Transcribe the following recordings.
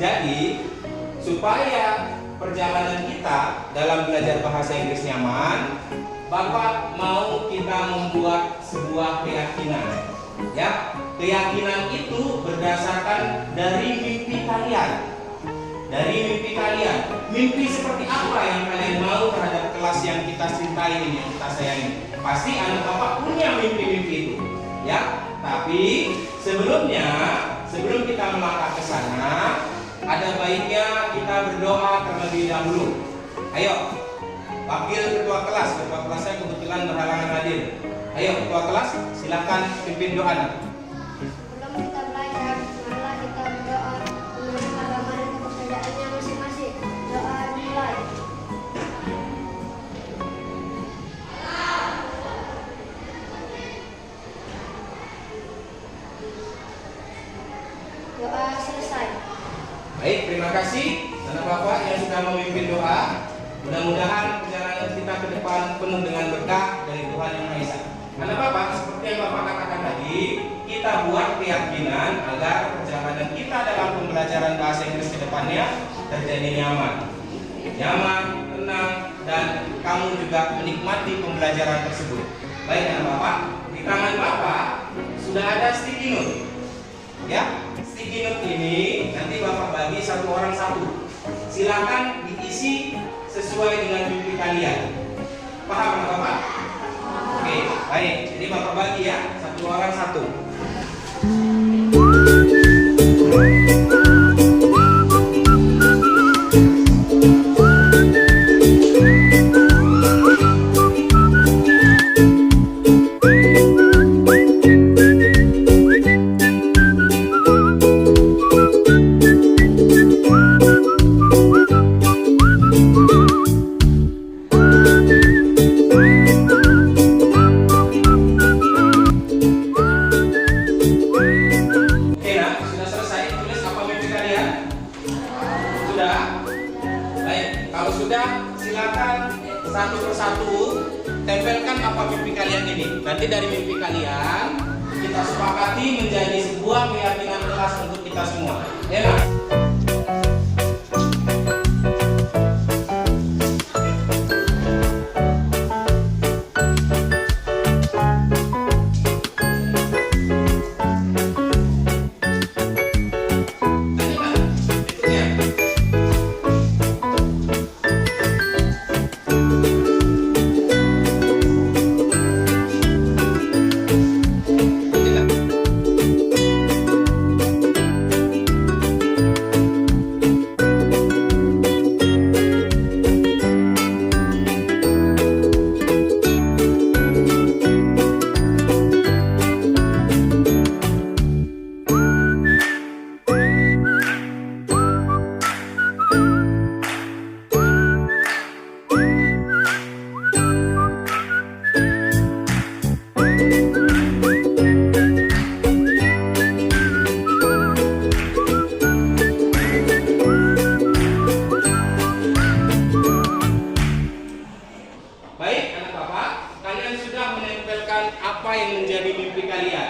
Jadi, supaya perjalanan kita dalam belajar bahasa Inggris nyaman, Bapak mau kita membuat sebuah keyakinan. Ya, keyakinan itu berdasarkan dari mimpi kalian. Dari mimpi kalian, mimpi seperti apa yang kalian mau terhadap kelas yang kita cintai ini, yang kita sayangi. Pasti anak Bapak punya mimpi-mimpi itu, ya. Tapi sebelum kita melangkah ke sana, ada baiknya kita berdoa terlebih dahulu. Ayo, wakil ketua kelas saya kebetulan berhalangan hadir. Ayo ketua kelas, silakan pimpin doa. Sebelum kita belajar, marilah kita berdoa menurut agama dan kepercayaannya masing-masing. Doa dimulai. Doa selesai. Baik, terima kasih anak Bapak yang sudah memimpin doa. Mudah-mudahan perjalanan kita ke depan penuh dengan berkah dari Tuhan Yang Maha Esa. Anak Bapak, seperti yang Bapak katakan tadi, kita buat keyakinan agar perjalanan kita dalam pembelajaran bahasa Inggris ke depannya terjadi nyaman, tenang, dan kamu juga menikmati pembelajaran tersebut. Baik anak Bapak, di tangan Bapak sudah ada sticky note. Ya, sticky note ini nanti Bapak bagi satu orang satu. Silakan diisi sesuai dengan mimpi kalian. Paham anak Bapak? Oke, baik. Jadi Bapak bagi ya, satu orang satu. Satu persatu tempelkan apa mimpi kalian ini. Nanti dari mimpi kalian kita sepakati menjadi sebuah keyakinan kelas untuk kita semua. Ya, Mas? Apa yang menjadi mimpi kalian.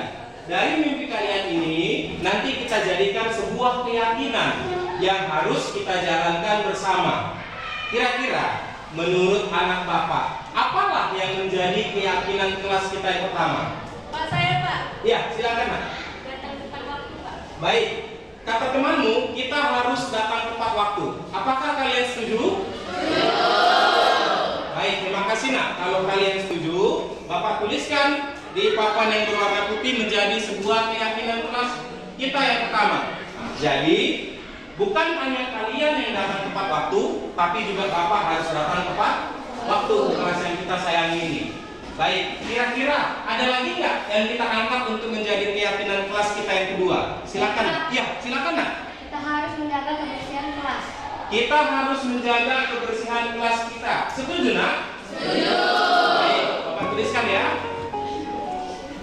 Dari mimpi kalian ini nanti kita jadikan sebuah keyakinan yang harus kita jalankan bersama. Kira-kira menurut anak Bapak, apalah yang menjadi keyakinan kelas kita yang pertama? Pak, saya Pak. Ya, silakan Nak. Datang tepat waktu Pak. Baik, kata temanmu kita harus datang tepat waktu. Apakah kalian setuju? Setuju. Baik, terima kasih Nak. Kalau kalian setuju, Bapak tuliskan di papan yang berwarna putih menjadi sebuah keyakinan kelas kita yang pertama. Jadi bukan hanya kalian yang datang tepat waktu, tapi juga Bapak harus datang tepat waktu kelas yang kita sayangi ini. Baik, kira-kira ada lagi nggak yang kita angkat untuk menjadi keyakinan kelas kita yang kedua? Silakan. Ya, silakan Nak. Kita harus menjaga kebersihan kelas. Kita harus menjaga kebersihan kelas kita. Setuju Nak? Setuju. Baik, Bapak tuliskan ya.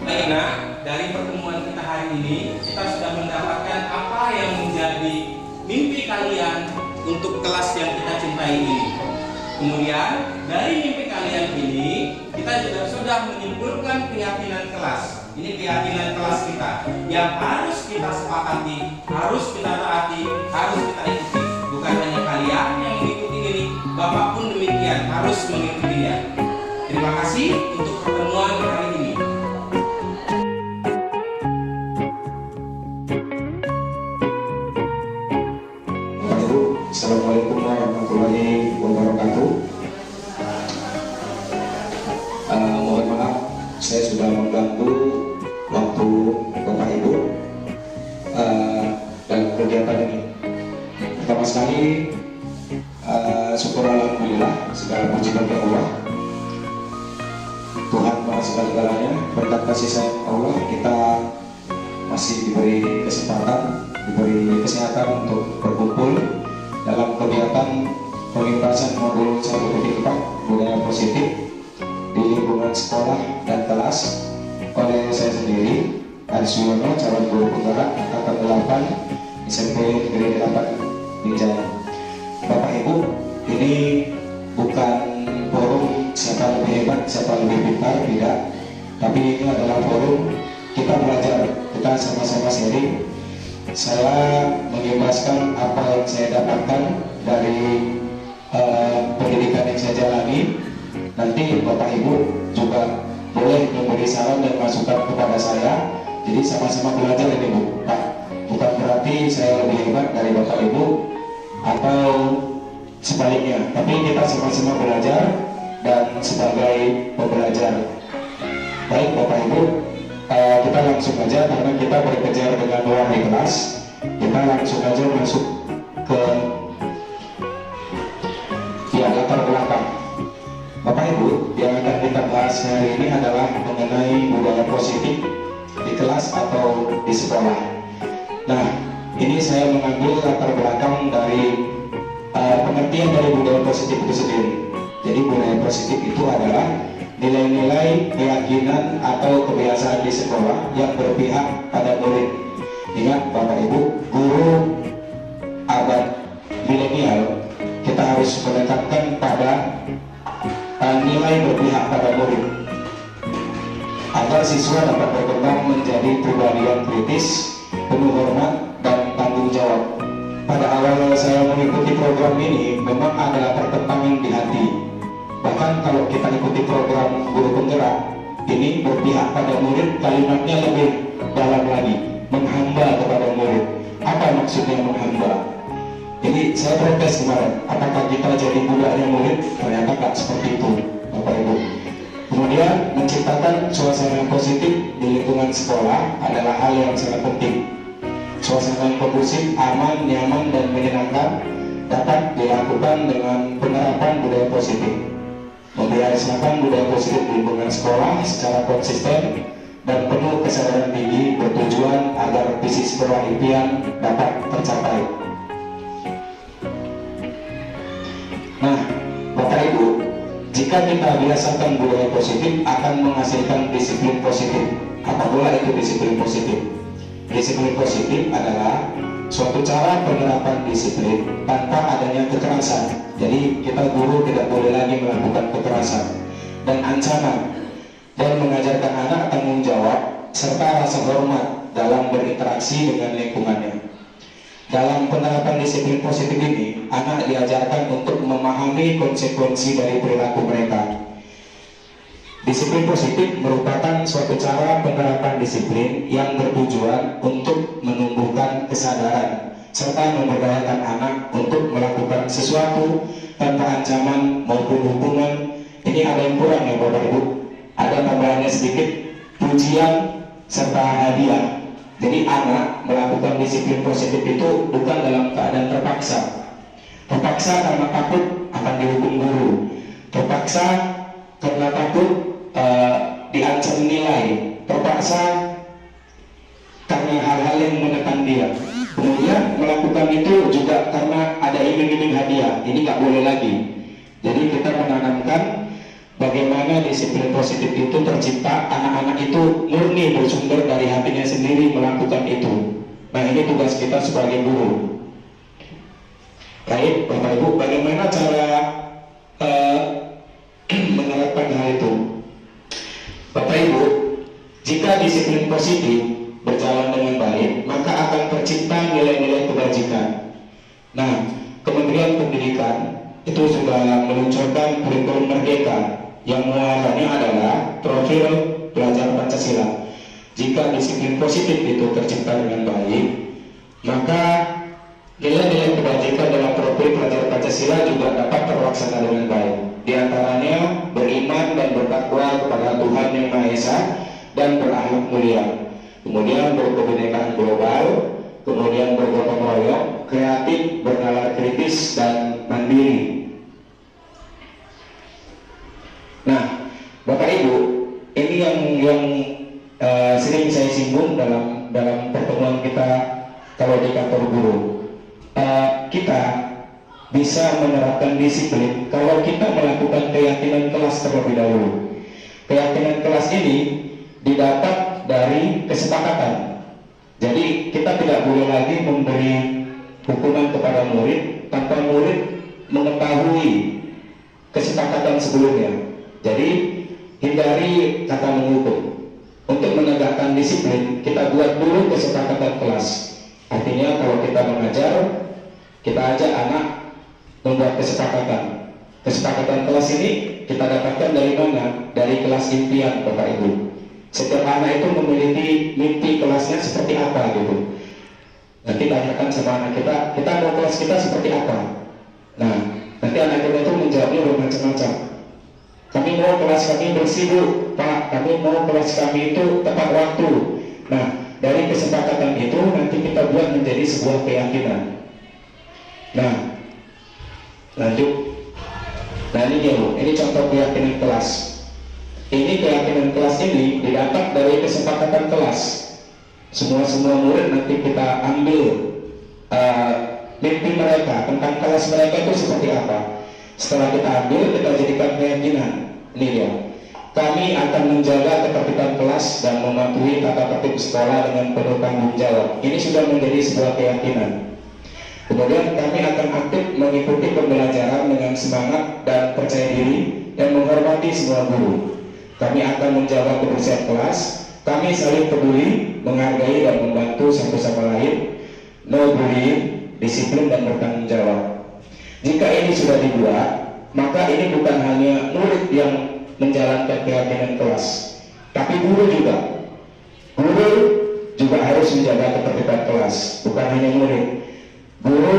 Baik Nak, dari pertemuan kita hari ini kita sudah mendapatkan apa yang menjadi mimpi kalian untuk kelas yang kita cintai ini. Kemudian dari mimpi kalian ini kita juga sudah menyimpulkan keyakinan kelas. Ini keyakinan kelas kita yang harus kita sepakati, harus kita taati, harus kita ikuti. Bukan hanya kalian yang mengikuti ini, Bapak pun demikian harus mengikutinya. Terima kasih untuk pertemuan hari ini. Bapak Ibu, Assalamualaikum warahmatullahi wabarakatuh. Mohon maaf, saya sudah mengganggu waktu Bapak Ibu dalam kegiatan ini. Pertama sekali, syukur alhamdulillah, segala puji bagi Allah, Tuhan Maha Segala-galanya. Berkat kasih sayang Allah, kita masih diberi kesempatan, diberi kesehatan untuk berkumpul dalam kegiatan pengintasan modul 1.4 budaya positif di lingkungan sekolah dan kelas oleh saya sendiri, Aris Suyono, calon guru penggerak angkatan 8 SMP Negeri 8 Binjai. Bapak Ibu, ini bukan forum siapa lebih hebat, siapa lebih pintar, tidak. Tapi ini adalah forum kita belajar, kita sama-sama sharing. Saya mengimbaskan apa yang saya dapatkan dari pendidikan yang saya jalani. Nanti Bapak Ibu juga boleh memberi saran dan masukan kepada saya. Jadi sama-sama belajar ini Bu, Pak. Bukan berarti saya lebih hebat dari Bapak Ibu atau sebaliknya, tapi kita sama-sama belajar dan sebagai pembelajar. Baik Bapak Ibu, kita langsung aja karena kita berkejar dengan luar di kelas. Kita langsung aja masuk ke latar belakang. Bapak Ibu, yang akan kita bahas hari ini adalah mengenai budaya positif di kelas atau di sekolah. Nah, ini saya mengambil latar belakang dari pengertian dari budaya positif itu sendiri. Jadi budaya positif itu adalah nilai-nilai, keyakinan atau kebiasaan di sekolah yang berpihak pada murid. Ingat Bapak Ibu, guru abad milenial, kita harus menetapkan pada nilai berpihak pada murid agar siswa dapat berkembang menjadi pribadi yang kritis, penuh hormat dan tanggung jawab. Pada awal saya mengikuti program ini memang ada pertentangan di hati. Bahkan kalau kita ikuti program guru penggerak ini berpihak pada murid, kalimatnya lebih dalam lagi, menghamba kepada murid. Apa maksudnya menghamba? Jadi saya protes kemarin, apakah kita jadi budaknya murid? Ternyata tak seperti itu Bapak Ibu. Kemudian menciptakan suasana yang positif di lingkungan sekolah adalah hal yang sangat penting. Suasana yang kondusif, aman, nyaman dan menyenangkan dapat dilakukan dengan penerapan budaya positif. Membiasakan budaya positif di lingkungan sekolah secara konsisten dan penuh kesadaran tinggi bertujuan agar visi sekolah impian dapat tercapai. Nah, Bapak Ibu, jika kita biasakan budaya positif akan menghasilkan disiplin positif. Apabila itu disiplin positif? Disiplin positif adalah suatu cara penerapan disiplin tanpa adanya kekerasan. Jadi kita guru tidak boleh lagi melakukan kekerasan dan ancaman, dan mengajarkan anak tanggung jawab serta rasa hormat dalam berinteraksi dengan lingkungannya. Dalam penerapan disiplin positif ini, anak diajarkan untuk memahami konsekuensi dari perilaku mereka. Disiplin positif merupakan suatu cara penerapan disiplin yang bertujuan untuk menumbuhkan kesadaran serta memberdayakan anak untuk melakukan sesuatu tanpa ancaman maupun hukuman. Ini ada yang kurang ya Bapak Ibu, ada tambahannya sedikit, pujian serta hadiah. Jadi anak melakukan disiplin positif itu bukan dalam keadaan terpaksa. Terpaksa karena takut akan dihukum guru, terpaksa karena takut diancam nilai, terpaksa karena hal-hal yang menekan dia. Kemudian melakukan itu juga karena ada iming-iming hadiah. Ini nggak boleh lagi. Jadi kita menanamkan bagaimana disiplin positif itu tercipta, anak-anak itu murni bersumber dari hatinya sendiri melakukan itu. Nah, ini tugas kita sebagai guru. Baik Bapak Ibu, bagaimana cara menerapkan hal itu? Bapak Ibu, jika disiplin positif berjalan dengan baik, maka akan tercipta nilai-nilai kebajikan. Nah, Kementerian Pendidikan itu sudah meluncurkan kurikulum merdeka yang muatannya adalah profil pelajar Pancasila. Jika disiplin positif itu tercipta dengan baik, maka nilai-nilai kebajikan dalam profil pelajar Pancasila juga dapat terlaksana dengan baik. Di antaranya beriman dan bertakwa kepada Tuhan Yang Maha Esa dan berakhlak mulia. Kemudian berkebinekaan global, kemudian bergotong royong, kreatif, bernalar kritis, dan mandiri. Nah, Bapak Ibu, ini yang sering saya singgung dalam pertemuan kita kalau di kantor guru. Kita bisa menerapkan disiplin kalau kita melakukan keyakinan kelas terlebih dahulu. Keyakinan kelas ini didapat dari kesepakatan. Jadi kita tidak boleh lagi memberi hukuman kepada murid tanpa murid mengetahui kesepakatan sebelumnya. Jadi hindari kata menghukum. Untuk menegakkan disiplin, kita buat dulu kesepakatan kelas. Artinya kalau kita mengajar, kita ajak anak membuat kesepakatan. Kesepakatan kelas ini kita dapatkan dari mana? Dari kelas impian, Bapak Ibu. Setiap anak itu memiliki mimpi kelasnya seperti apa gitu. Nanti tanyakan sama anak kita mau kelas kita seperti apa? Nah, nanti anak kita itu menjawabnya bermacam-macam. Kami mau kelas kami bersih Bu, Pak. Kami mau kelas kami itu tepat waktu. Nah, dari kesepakatan itu nanti kita buat menjadi sebuah keyakinan. Nah, lanjut. Nah ini dia Bu, ini contoh keyakinan kelas. Ini keyakinan kelas ini didapat dari kesepakatan kelas. Semua murid nanti kita ambil mimpi mereka tentang kelas mereka itu seperti apa. Setelah kita ambil, kita jadikan keyakinan. Ini dia. Kami akan menjaga ketertiban kelas dan mematuhi tata tertib sekolah dengan penuh tanggung jawab. Ini sudah menjadi sebuah keyakinan. Kemudian kami akan aktif mengikuti pembelajaran dengan semangat dan percaya diri dan menghormati semua guru. Kami akan menjaga kebersihan kelas. Kami saling peduli, menghargai dan membantu satu sama lain. No bullying, disiplin dan bertanggung jawab. Jika ini sudah dibuat, maka ini bukan hanya murid yang menjalankan keyakinan kelas, tapi guru juga. Guru juga harus menjaga ketertiban kelas, bukan hanya murid. Guru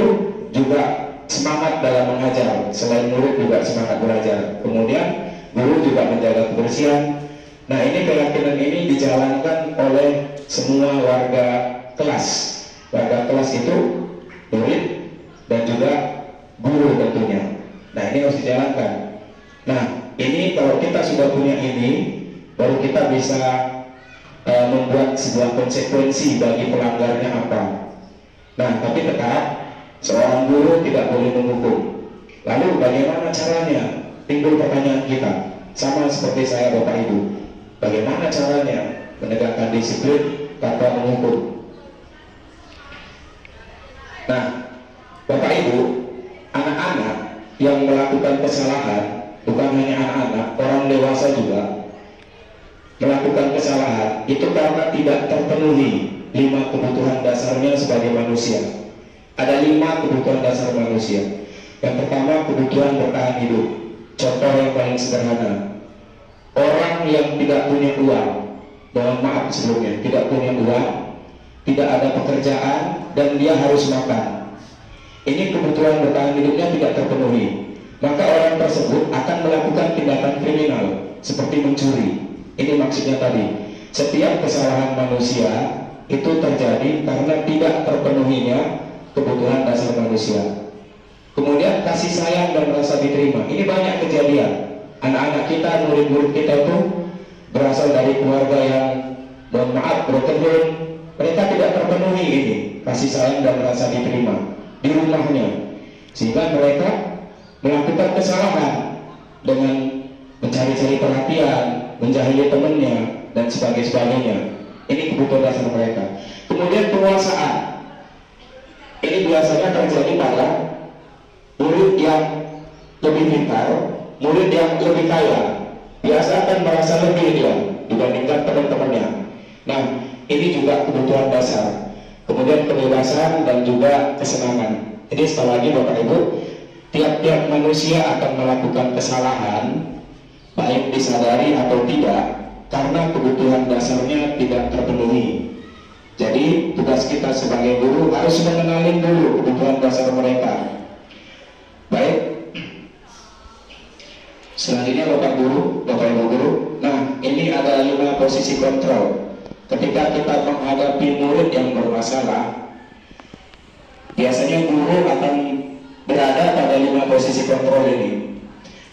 juga semangat dalam mengajar, selain murid juga semangat belajar. Kemudian guru juga menjaga kebersihan. Nah, ini keyakinan ini dijalankan oleh semua warga kelas. Warga kelas itu murid dan juga guru tentunya. Nah, ini harus dijalankan. Nah, ini kalau kita sudah punya ini, baru kita bisa membuat sebuah konsekuensi bagi pelanggarnya apa. Nah, tapi tetap seorang guru tidak boleh menghukum. Lalu bagaimana caranya? Timbul pertanyaan kita. Sama seperti saya Bapak Ibu. Bagaimana caranya menegakkan disiplin tanpa menghukum? Nah, Bapak Ibu, anak-anak yang melakukan kesalahan, bukan hanya anak-anak, orang dewasa juga melakukan kesalahan itu karena tidak terpenuhi 5 kebutuhan dasarnya sebagai manusia. Ada 5 kebutuhan dasar manusia. Yang pertama, kebutuhan bertahan hidup. Contoh yang paling sederhana, orang yang tidak punya uang, mohon maaf sebelumnya, tidak punya uang, tidak ada pekerjaan, dan dia harus makan. Ini kebutuhan bertahan hidupnya tidak terpenuhi. Maka orang tersebut akan melakukan tindakan kriminal seperti mencuri. Ini maksudnya tadi, setiap kesalahan manusia itu terjadi karena tidak terpenuhinya kebutuhan dasar manusia. Kemudian kasih sayang dan rasa diterima. Ini banyak kejadian. Anak-anak kita, murid-murid kita itu berasal dari keluarga yang, mohon maaf, broken home. Mereka tidak terpenuhi ini kasih sayang dan rasa diterima di rumahnya, sehingga mereka melakukan kesalahan dengan mencari-cari perhatian, menjahili temannya, dan sebagainya. Ini kebutuhan dasar mereka. Kemudian penguasaan. Ini biasanya terjadi pada murid yang lebih pintar, murid yang lebih kaya. Biasa akan merasa lebih dia dibandingkan teman-temannya. Nah, ini juga kebutuhan dasar. Kemudian kebebasan dan juga kesenangan. Jadi sekali lagi Bapak Ibu, tiap-tiap manusia akan melakukan kesalahan, baik disadari atau tidak, karena kebutuhan dasarnya tidak terpenuhi. Jadi tugas kita sebagai guru harus mengenali dulu kebutuhan dasar mereka. Baik, selanjutnya Bapak Guru, Bapak Ibu Guru. Nah, ini ada 5 posisi kontrol. Ketika kita menghadapi murid yang bermasalah, biasanya guru akan berada pada 5 posisi kontrol ini.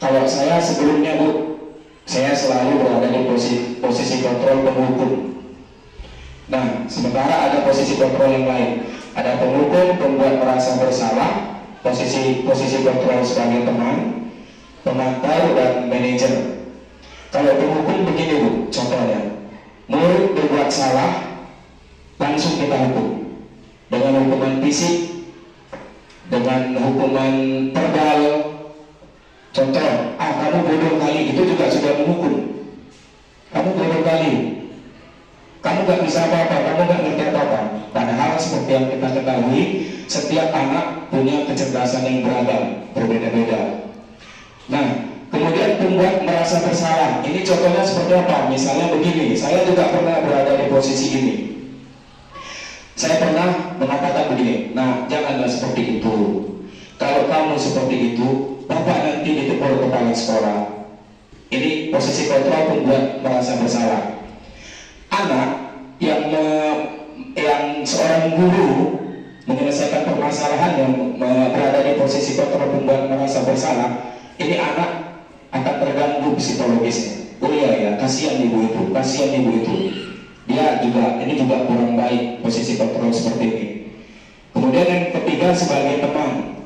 Kalau saya sebelumnya Bu, saya selalu berada di posisi kontrol penghukum. Nah, sementara ada posisi kontrol yang lain. Ada penghukum, pembuat merasa bersalah, posisi kontrol sebagai teman, pemantau, dan manajer. Kalau penghukum begini Bu, contohnya, murid berbuat salah, langsung kita hukum dengan hukuman fisik, dengan hukuman verbal. Contoh, kamu bodoh kali, itu juga sudah menghukum. Kamu bodoh kali, kamu gak bisa apa-apa, kamu gak ngerti apa-apa. Padahal seperti yang kita ketahui, setiap anak punya kecerdasan yang beragam, berbeda-beda. Nah, kemudian pembuat merasa bersalah. Ini contohnya seperti apa? Misalnya begini, saya juga pernah berada di posisi ini. Saya pernah mengatakan begini, nah janganlah seperti itu. Kalau kamu seperti itu, Bapak nanti ditegur kepala sekolah. Ini posisi kontrol pembuat merasa bersalah. Anak yang seorang guru menyelesaikan permasalahan yang berada di posisi kontrol pembuat merasa bersalah, ini anak akan terganggu psikologisnya. Oh iya ya, kasihan ibu itu, kasihan ibu itu. Ini juga kurang baik posisi kontrol seperti ini. Kemudian yang ketiga sebagai teman.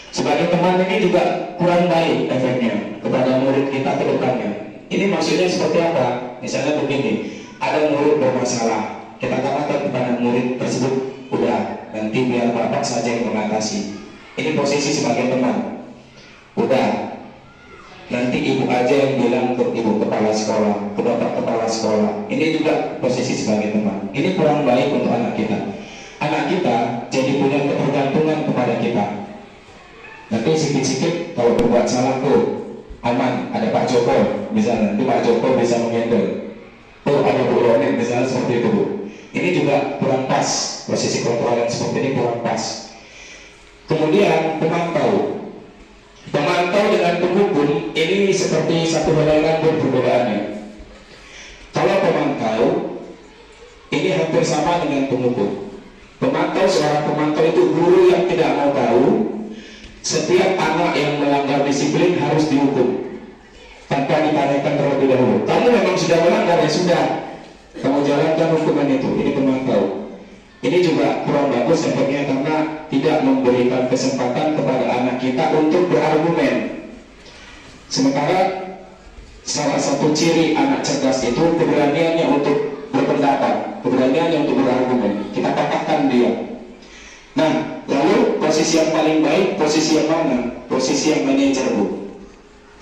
Sebagai teman ini juga kurang baik efeknya kepada murid kita ke depannya. Ini maksudnya seperti apa? Misalnya begini, ada murid bermasalah, kita katakan kepada murid tersebut, udah, nanti biar Bapak saja yang mengatasi. Ini posisi sebagai teman. Udah, nanti ibu aja yang bilang ke ibu kepala sekolah, ke bapak kepala sekolah. Ini juga posisi sebagai teman. Ini kurang baik untuk anak kita. Anak kita jadi punya ketergantungan kepada kita. Nanti sikit-sikit kalau berbuat salah tuh aman, ada Pak Joko misalnya, nanti Pak Joko bisa menghandle. Tuh ada Bu Ronin misalnya, seperti itu Bu. Ini juga kurang pas, posisi kontrol yang seperti ini kurang pas. Kemudian pemantau dengan penghukum ini seperti satu helai rambut perbedaannya. Kalau pemantau ini hampir sama dengan penghukum. Seorang pemantau itu guru yang tidak mau tahu setiap anak yang melanggar disiplin harus dihukum tanpa ditanyakan terlebih dahulu. Kamu memang sudah melanggar, ya sudah, kamu jalankan hukuman itu. Ini pemantau. Ini juga kurang bagus efeknya karena tidak memberikan kesempatan kepada anak kita untuk berargumen. Sementara salah satu ciri anak cerdas itu keberaniannya untuk berpendapat, keberaniannya untuk berargumen. Kita katakan dia. Nah, lalu posisi yang paling baik, posisi yang mana? Posisi yang manajer Bu.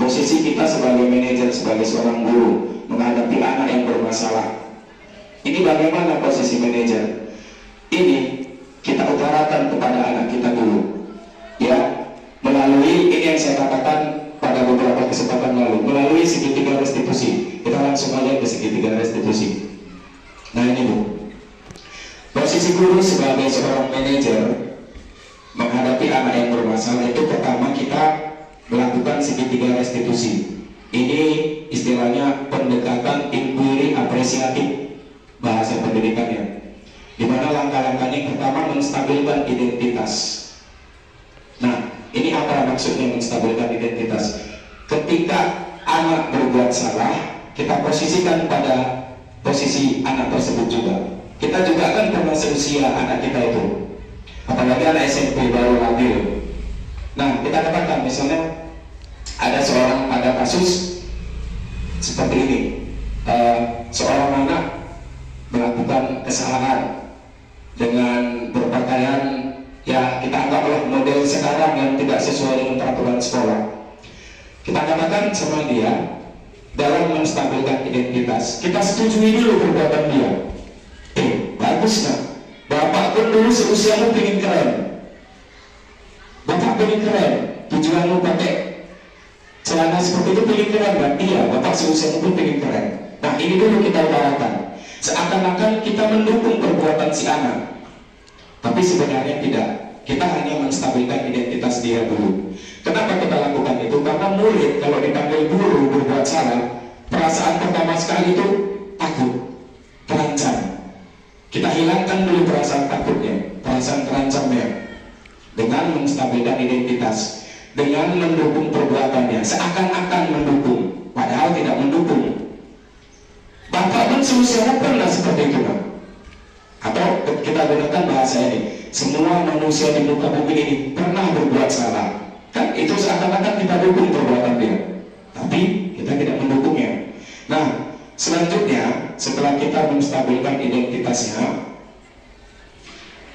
Posisi kita sebagai manajer, sebagai seorang guru menghadapi anak yang bermasalah. Ini bagaimana posisi manajer? Ini kita utarakan kepada anak kita dulu, ya, melalui ini yang saya katakan pada beberapa kesempatan lalu, melalui segitiga restitusi. Kita langsung aja ke segitiga restitusi. Nah ini Bu, posisi guru sebagai seorang manajer menghadapi anak yang bermasalah itu pertama kita melakukan segitiga restitusi. Ini istilahnya pendekatan inquiry apresiatif bahasa pendidikannya, di mana langkah-langkahnya yang pertama menstabilkan identitas. Nah, ini apa maksudnya menstabilkan identitas? Ketika anak berbuat salah, kita posisikan pada posisi anak tersebut juga. Kita juga kan pernah seusia anak kita itu, apalagi anak SMP baru lahir. Nah, kita katakan misalnya ada kasus seperti ini, seorang anak melakukan kesalahan dengan berpakaian, ya kita anggaplah model sekarang yang tidak sesuai dengan peraturan sekolah. Kita katakan sama dia, dalam menstabilkan identitas, kita setujui dulu perbuatan dia. bagus nak. Bapak pun dulu seusiamu pengen keren. Bapak pengen keren. Tujuanmu pakai celana seperti itu pengen keren kan? Iya, bapak seusiamu pun pengen keren. Nah ini dulu kita utarakan. Seakan-akan kita mendukung perbuatan si anak, tapi sebenarnya tidak. Kita hanya menstabilkan identitas dia dulu. Kenapa kita lakukan itu? Karena murid kalau dipanggil guru berbuat salah, perasaan pertama sekali itu takut, terancam. Kita hilangkan dulu perasaan takutnya, perasaan terancamnya, dengan menstabilkan identitas, dengan mendukung perbuatannya, seakan-akan mendukung, padahal tidak mendukung. Bapak pun seusiamu pernah seperti itu kan? Atau kita gunakan bahasa ini, semua manusia di muka bumi ini pernah berbuat salah. Kan itu seakan-akan kita dukung perbuatan dia, tapi kita tidak mendukungnya. Nah, selanjutnya setelah kita menstabilkan identitasnya,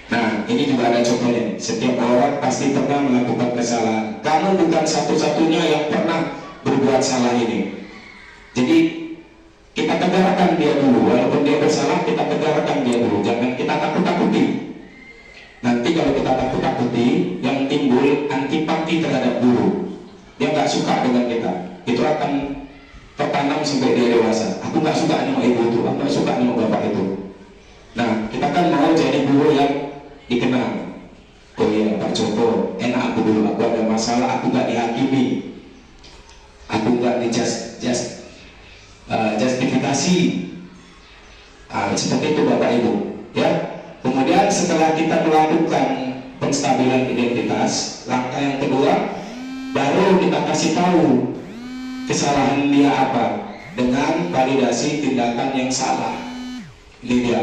nah ini juga ada contohnya. Setiap orang pasti pernah melakukan kesalahan. Kamu bukan satu-satunya yang pernah berbuat salah ini. Jadi kita tegakkan dia dulu, walaupun dia bersalah kita tegakkan dia dulu, jangan kita takut-takuti. Nanti kalau kita takut-takuti, yang timbul antipati terhadap guru, dia nggak suka dengan kita, itu akan tertanam sampai dia dewasa. Aku nggak suka sama ibu itu, aku nggak suka sama bapak itu. Nah kita kan mau jadi guru yang dikenal. Oh iya Pak Joko, enak aku dulu, aku ada masalah, aku nggak dihakimi, aku nggak justifikasi. Seperti itu Bapak Ibu ya. Kemudian setelah kita melakukan penstabilan identitas, langkah yang kedua baru kita kasih tahu kesalahan dia apa dengan validasi tindakan yang salah. Ini dia.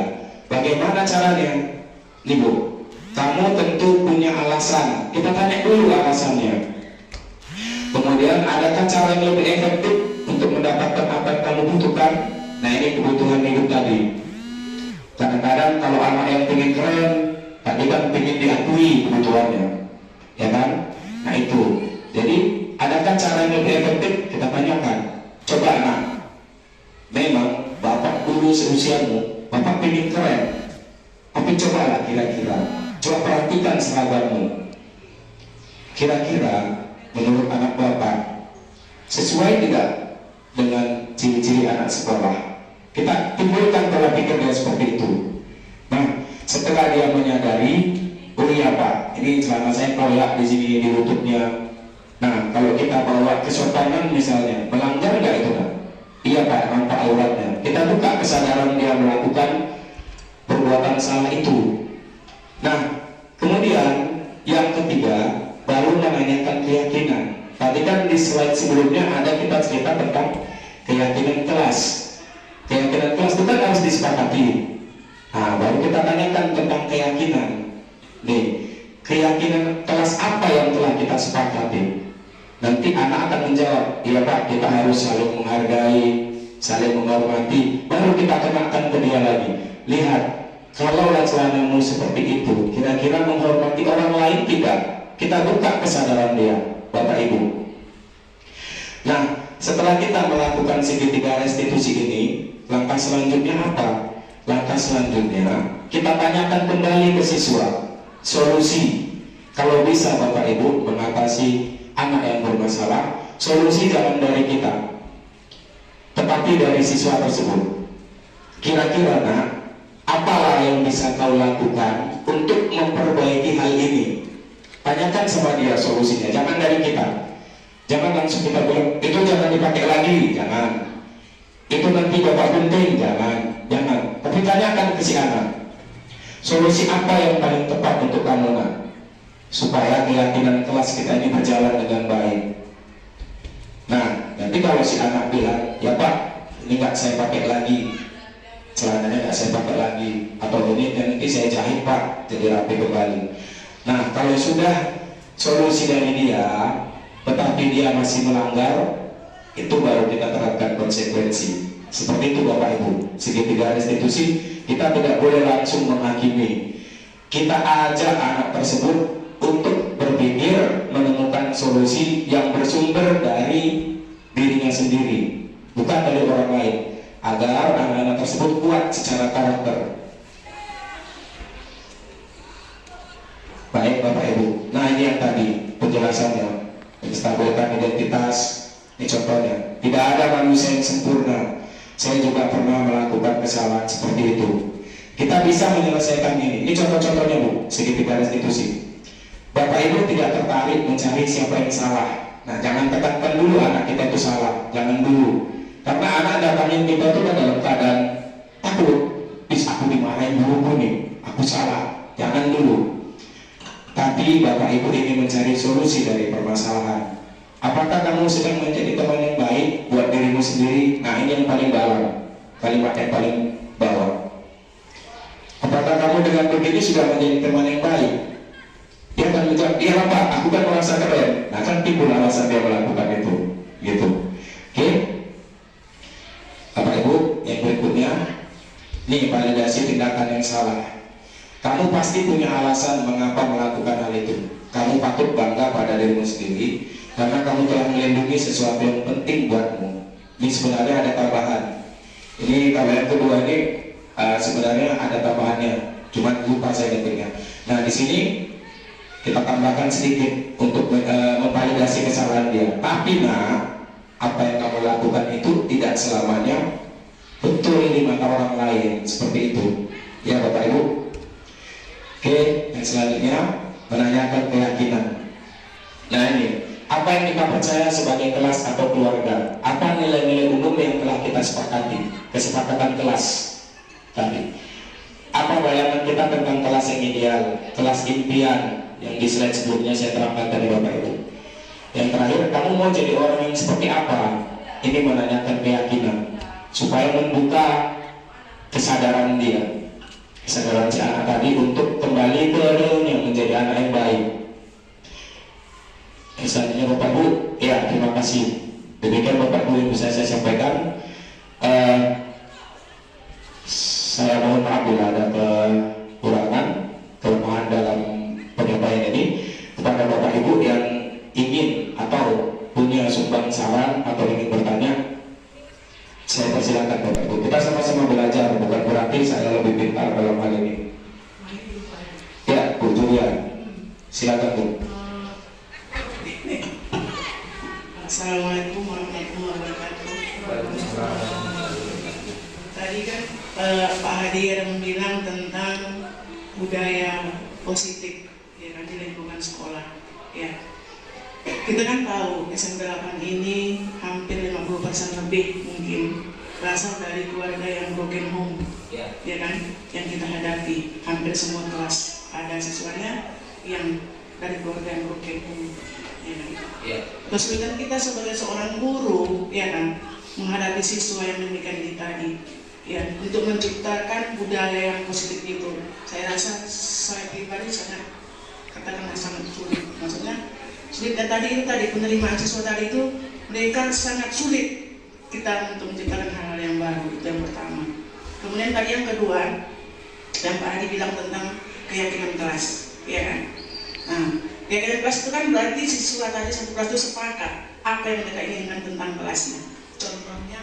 Bagaimana caranya? Nih Bu, kamu tentu punya alasan. Kita tanya dulu alasannya. Kemudian adakah cara yang lebih efektif untuk mendapatkan apa yang kamu butuhkan? Nah ini kebutuhan hidup tadi. Kadang-kadang kalau anak yang pengen keren, tadi kan pengen diakui kebutuhannya, ya kan? Nah itu. Jadi adakah cara yang lebih efektif? Kita tanyakan. Coba anak, memang bapak dulu seusiamu, bapak pengen keren, tapi cobalah kira-kira, coba perhatikan seragammu. Kira-kira menurut anak bapak sesuai tidak dengan ciri-ciri anak sekolah? Kita timbulkan pola pikir dia seperti itu. Nah, setelah dia menyadari, oh iya Pak, ini celana saya koyak di sini di lututnya. Nah, kalau kita bawa kesopanan misalnya, melanggar nggak itu Pak? Iya Pak, nampak auratnya. Kita buka kesadaran dia melakukan perbuatan salah itu. Nah, kemudian yang ketiga baru menanyakan keyakinan. Tadi kan di slide sebelumnya ada kita cerita tentang keyakinan kelas. Keyakinan kelas itu kan harus disepakati. Nah, baru kita tanyakan tentang keyakinan. Nih, keyakinan kelas apa yang telah kita sepakati? Nanti anak akan menjawab, iya Pak, kita harus saling menghargai, saling menghormati. Baru kita kenakan ke dia lagi. Lihat, kalau celanamu seperti itu, kira-kira menghormati orang lain tidak? Kita buka kesadaran dia, Bapak Ibu. Nah, setelah kita melakukan segitiga restitusi ini, langkah selanjutnya apa? Langkah selanjutnya kita tanyakan kembali ke siswa solusi. Kalau bisa Bapak Ibu mengatasi anak yang bermasalah, solusi jangan dari kita, tetapi dari siswa tersebut. Kira-kira nak, apalah yang bisa kau lakukan untuk memperbaiki hal ini? Tanyakan sama dia solusinya, jangan dari kita. Jangan langsung kita bilang, itu jangan dipakai lagi, jangan. Itu nanti bapak penting, jangan. Tapi tanyakan ke si anak, solusi apa yang paling tepat untuk kamu nak, supaya keyakinan kelas kita ini berjalan dengan baik. Nah, nanti kalau si anak bilang, ya Pak, ini nggak saya pakai lagi, celananya nggak saya pakai lagi, atau ini nanti saya jahit Pak, jadi rapi kembali. Nah, kalau sudah solusi dari dia, tetapi dia masih melanggar, itu baru kita terapkan konsekuensi. Seperti itu Bapak Ibu, segitiga restitusi kita tidak boleh langsung menghakimi. Kita ajak anak tersebut untuk berpikir menemukan solusi yang bersumber dari dirinya sendiri, bukan dari orang lain, agar anak-anak tersebut kuat secara karakter. Baik Bapak Ibu. Nah ini yang tadi penjelasannya, menstabilkan identitas. Ini contohnya. Tidak ada manusia yang sempurna. Saya juga pernah melakukan kesalahan seperti itu. Kita bisa menyelesaikan ini. Ini contoh-contohnya Bu, segitiga restitusi. Bapak Ibu tidak tertarik mencari siapa yang salah. Nah jangan tekankan dulu anak kita itu salah. Jangan dulu. Karena anak datangin kita itu kan dalam keadaan takut. Bisa aku dimarahin guruku nih, aku salah. Jangan dulu. Tapi Bapak Ibu ingin mencari solusi dari permasalahan. Apakah kamu sedang menjadi teman yang baik buat dirimu sendiri? Nah ini yang paling dalam, kalimat yang paling bawah. Apakah kamu dengan begitu sudah menjadi teman yang baik? Dia akan menjawab, iya Pak, aku kan merasa keren. Nah kan timbul alasan dia melakukan itu, gitu. Oke? Bapak Ibu, yang berikutnya, ini validasi tindakan yang salah. Kamu pasti punya alasan mengapa melakukan hal itu. Kamu patut bangga pada dirimu sendiri karena kamu telah melindungi sesuatu yang penting buatmu. Ini sebenarnya ada tambahan. Ini kalau yang kedua ini sebenarnya ada tambahannya, cuma lupa saya ngetiknya. Nah di sini kita tambahkan sedikit untuk memvalidasi kesalahan dia. Tapi apa yang kamu lakukan itu tidak selamanya betul di mata orang lain, seperti itu. Ya Bapak Ibu. Oke, yang selanjutnya menanyakan keyakinan. Nah ini, apa yang kita percaya sebagai kelas atau keluarga? Apa nilai-nilai umum yang telah kita sepakati? Kesepakatan kelas tadi. Apa bayangan kita tentang kelas yang ideal? Kelas impian yang di slide sebelumnya saya terangkan tadi Bapak Ibu. Yang terakhir, kamu mau jadi orang yang seperti apa? Ini menanyakan keyakinan supaya membuka kesadaran dia, kesadaran si anak tadi untuk kembali ke realnya menjadi anak yang baik. Selanjutnya Bapak Ibu, ya terima kasih. Demikian Bapak Ibu yang bisa saya sampaikan. Saya mohon maaf bila ada kekurangan, kelemahan dalam penyampaian ini. Kepada Bapak Ibu yang ingin atau punya sumbang saran atau ingin bertanya, saya persilakan Bapak Ibu. Kita sama-sama belajar, bukan berarti saya lebih pintar dalam hal ini. Ya, Bu Julia, silakan Bu. Assalamualaikum warahmatullahi wabarakatuh. Tadi kan Pak Hadi yang bilang tentang budaya positif ya kan di lingkungan sekolah. Ya, kita kan tahu SMP 8 ini hampir 50% lebih mungkin berasal dari keluarga yang broken home, ya kan, yang kita hadapi. Hampir semua kelas ada siswanya yang dari keluarga yang broken home. Kesulitan kita sebagai seorang guru, ya kan, menghadapi siswa yang demikian ini tadi, ya, untuk menciptakan budaya yang positif itu, saya rasa saya pribadi sangat sulit. Maksudnya sulit dan tadi penerimaan siswa tadi itu mereka sangat sulit kita untuk menciptakan hal-hal yang baru. Itu yang pertama. Kemudian tadi yang kedua, yang Pak Hadi bilang tentang keyakinan kelas, ya kan. Nah, keyakinan kelas itu kan berarti siswa tadi satu kelas itu sepakat apa yang mereka inginkan tentang kelasnya. Contohnya,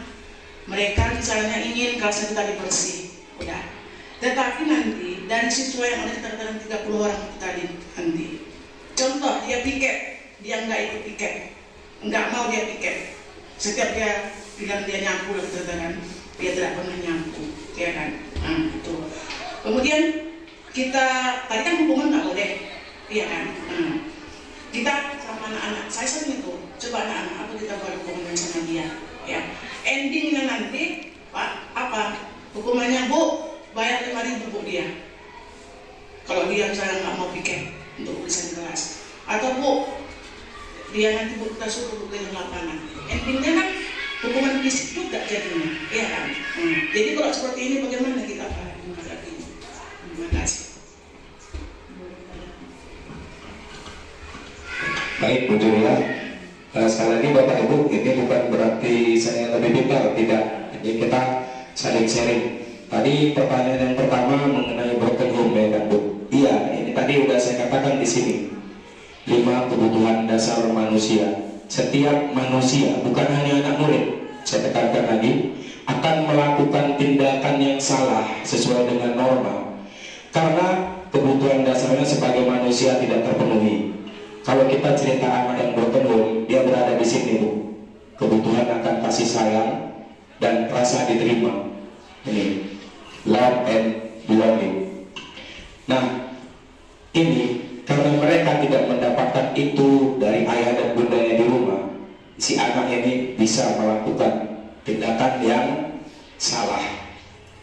mereka misalnya ingin kelasnya tadi bersih, udah. Tetapi nanti dari siswa yang ada sekitar 30 orang itu tadi nanti, contoh dia piket, dia nggak ikut piket, nggak mau dia piket. Setiap dia bilang dia nyapu gitu kan, dia tidak pernah nyapu, ya kan. Nah itu. Kemudian kita tadi kan hukuman nggak boleh. Iya kan? Kita sama anak-anak, saya sering itu, coba anak-anak apa kita buat hukuman sama dia, ya. Endingnya nanti, Pak, apa? Hukumannya, Bu, bayar 5.000 Bu dia. Kalau dia misalnya nggak mau piket untuk urusan kelas, atau Bu, dia nanti Bu kita suruh ke lapangan. Endingnya kan hukuman fisik juga jadinya, iya kan? Jadi kalau seperti ini bagaimana kita menghadapinya? Terima kasih. Baik Bu Julia, sekali lagi Bapak Ibu, ini bukan berarti saya lebih pintar, tidak. Ini kita saling sharing. Tadi pertanyaan yang pertama mengenai broken home, ya kan Bu? Iya, ini tadi udah saya katakan di sini. 5 kebutuhan dasar manusia. Setiap manusia, bukan hanya anak murid, saya tekankan lagi, akan melakukan tindakan yang salah sesuai dengan norma. Karena kebutuhan dasarnya sebagai manusia tidak terpenuhi. Kalau kita cerita anak yang bertemu, dia berada di sini, Bu. Kebutuhan akan kasih sayang dan rasa diterima. Ini love and belonging. Nah, ini karena mereka tidak mendapatkan itu dari ayah dan bundanya di rumah, si anak ini bisa melakukan tindakan yang salah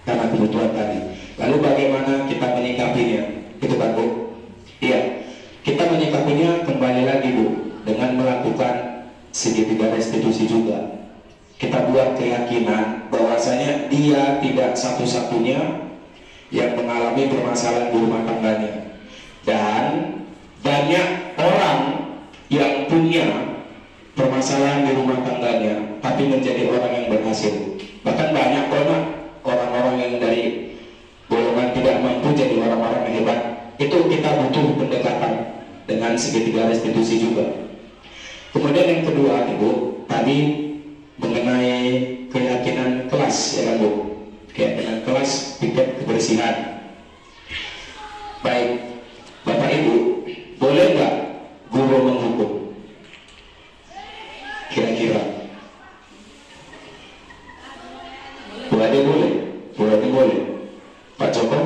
karena kebutuhan tadi. Lalu bagaimana kita menyikapinya? Itu kan, Bu? Iya. Kita menyikapinya kembali lagi, Bu, dengan melakukan segitiga restitusi juga. Kita buat keyakinan bahwasanya dia tidak satu-satunya yang mengalami permasalahan di rumah tangganya, dan banyak orang yang punya permasalahan di rumah tangganya tapi menjadi orang yang berhasil. Bahkan banyak orang-orang yang dari golongan tidak mampu jadi orang-orang yang hebat. Itu kita butuh pendekatan dengan segitiga restitusi juga. Kemudian yang kedua, Ibu, tadi mengenai keyakinan kelas, ya kan, Bu? Keyakinan kelas, tingkat kebersihan. Baik, Bapak Ibu, boleh nggak guru menghukum? Kira-kira boleh. Pak Joko?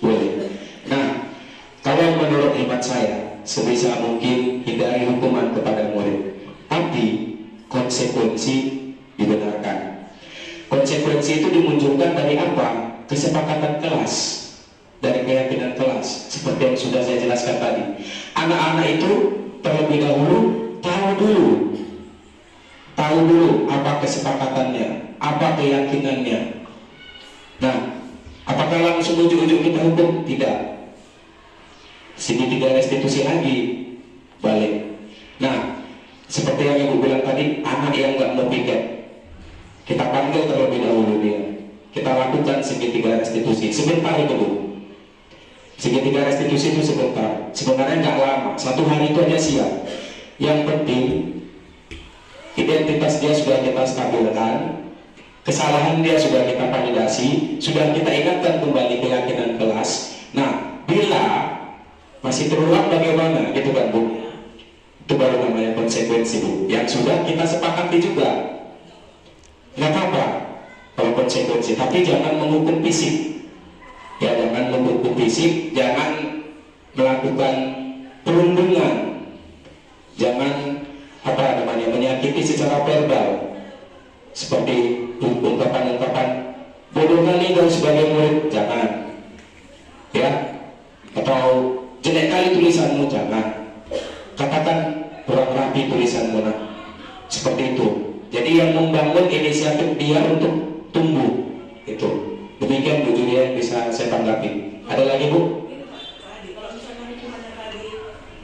Boleh. Nah, kalau menurut hemat saya, sebisa mungkin hindari hukuman kepada murid, tapi konsekuensi dibenarkan. Konsekuensi itu dimunculkan dari apa? Kesepakatan kelas, dari keyakinan kelas, seperti yang sudah saya jelaskan tadi. Anak-anak itu terlebih dahulu tahu dulu apa kesepakatannya, apa keyakinannya. Nah, apakah langsung ujuk-ujuk kita hukum? Tidak. Segitiga restitusi lagi, balik. Nah, seperti yang Ibu bilang tadi, anak yang nggak mau piket, kita panggil terlebih dahulu dia. Kita lakukan segitiga restitusi. Sebentar itu, Bu. Segitiga restitusi itu sebentar. Sebenarnya nggak lama. 1 hari itu aja siap. Yang penting identitas dia sudah kita stabilkan, kesalahan dia sudah kita validasi, sudah kita ingatkan kembali keyakinan kelas. Nah, bila masih terulang bagaimana, gitu kan, Bu? Itu baru namanya konsekuensi, Bu, yang sudah kita sepakati juga. Nggak apa-apa kalau konsekuensi, tapi jangan menghukum fisik. Ya, jangan menghukum fisik, jangan melakukan perundungan, jangan menyakiti secara verbal, seperti ungkapan-ungkapan bodoh kali kau sebagai murid, jangan, ya, atau jelek kali tulisanmu, jangan, katakan kurang rapi tulisanmu, nah, seperti itu. Jadi yang membangun inisiatif dia untuk tumbuh, itu. Demikian Bu Julia yang bisa saya tanggapi. Ada lagi, Bu? Kalau misalnya cuma tadi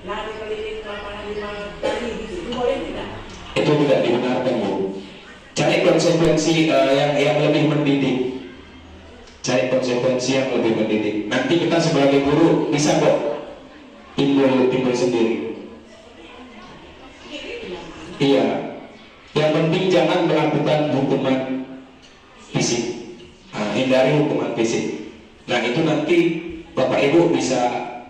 lari keliling ke lapangan 5 kali gitu, itu boleh tidak? Itu tidak dibenarkan, Bu. Cari konsekuensi yang lebih mendidik. Cari konsekuensi yang lebih mendidik. Nanti kita sebagai guru bisa kok timbul sendiri. Iya. Yang penting jangan melakukan hukuman fisik. Nah, hindari hukuman fisik. Nah, itu nanti Bapak Ibu bisa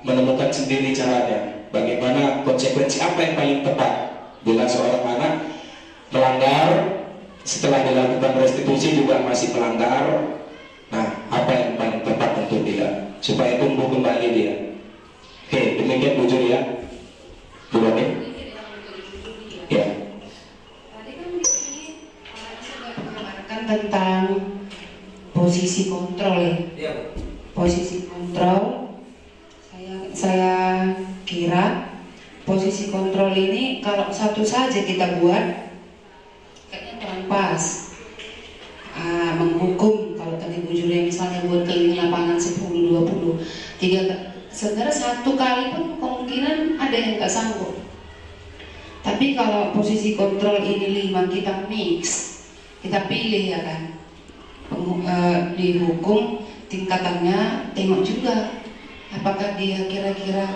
menemukan sendiri caranya. Bagaimana konsekuensi apa yang paling tepat bila seorang anak melanggar, setelah dilakukan restitusi juga masih melanggar. Nah, apa yang paling tepat untuk dia supaya tumbuh kembali dia. Oke, demikian Bu Julia. Bu Roni. Ya. Tadi kan di sini sudah mengabarkan tentang posisi kontrol, ya. Posisi kontrol. Saya kira posisi kontrol ini kalau satu saja kita buat kayaknya kurang pas. Menghukum kalau tadi Bu Julia misalnya buat keliling lapangan 10-20 sebenarnya 1 kali pun kemungkinan ada yang nggak sanggup. Tapi kalau posisi kontrol ini 5 kita mix, kita pilih, ya kan, dihukum tingkatannya, tengok juga apakah dia kira-kira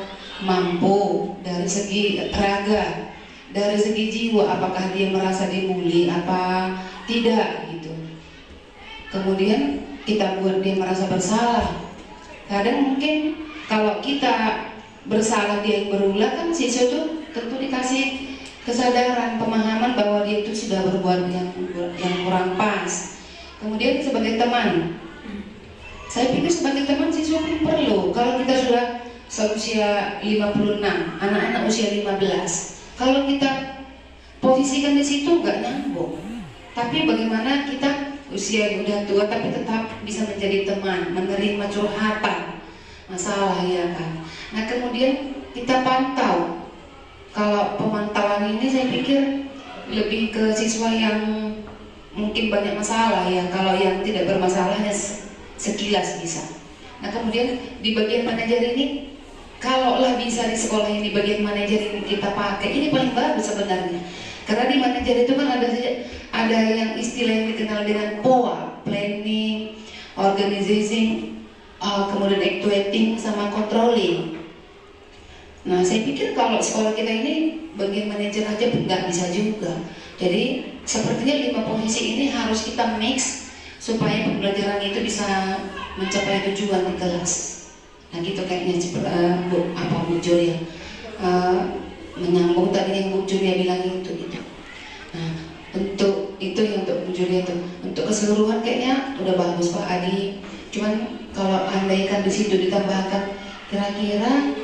mampu dari segi raga, dari segi jiwa, apakah dia merasa dibully apa tidak gitu. Kemudian kita buat dia merasa bersalah. Kadang mungkin kalau kita bersalah dia yang berulang, kan siswa itu tentu dikasih kesadaran, pemahaman bahwa dia itu sudah berbuat yang kurang pas. Kemudian sebagai teman, saya pikir sebagai teman siswa pun perlu. Kalau kita sudah seusia 56, anak-anak usia 15, kalau kita posisikan di situ nggak nyambung. Tapi bagaimana kita usia yang udah tua tapi tetap bisa menjadi teman, menerima curhatan masalah, ya kan. Nah kemudian kita pantau. Kalau pemantauan ini saya pikir lebih ke siswa yang mungkin banyak masalah ya. Kalau yang tidak bermasalahnya sekilas bisa. Nah kemudian di bagian manajer ini, kalaulah bisa di sekolah ini bagian manajer ini kita pakai, ini paling bagus sebenarnya. Karena di manajer itu kan ada yang istilah yang dikenal dengan POA, planning, organizing, kemudian actuating sama controlling. Nah saya pikir kalau sekolah kita ini bagian manajer aja nggak bisa juga. Jadi sepertinya 5 posisi ini harus kita mix supaya pembelajaran itu bisa mencapai tujuan di kelas. Nah gitu kayaknya Bu Julia, menyambung tadi yang Bu Julia bilang itu gitu. Nah untuk itu yang untuk Bu Julia itu, untuk keseluruhan kayaknya udah bagus Pak Adi. Cuman kalau andaikan di situ ditambahkan kira-kira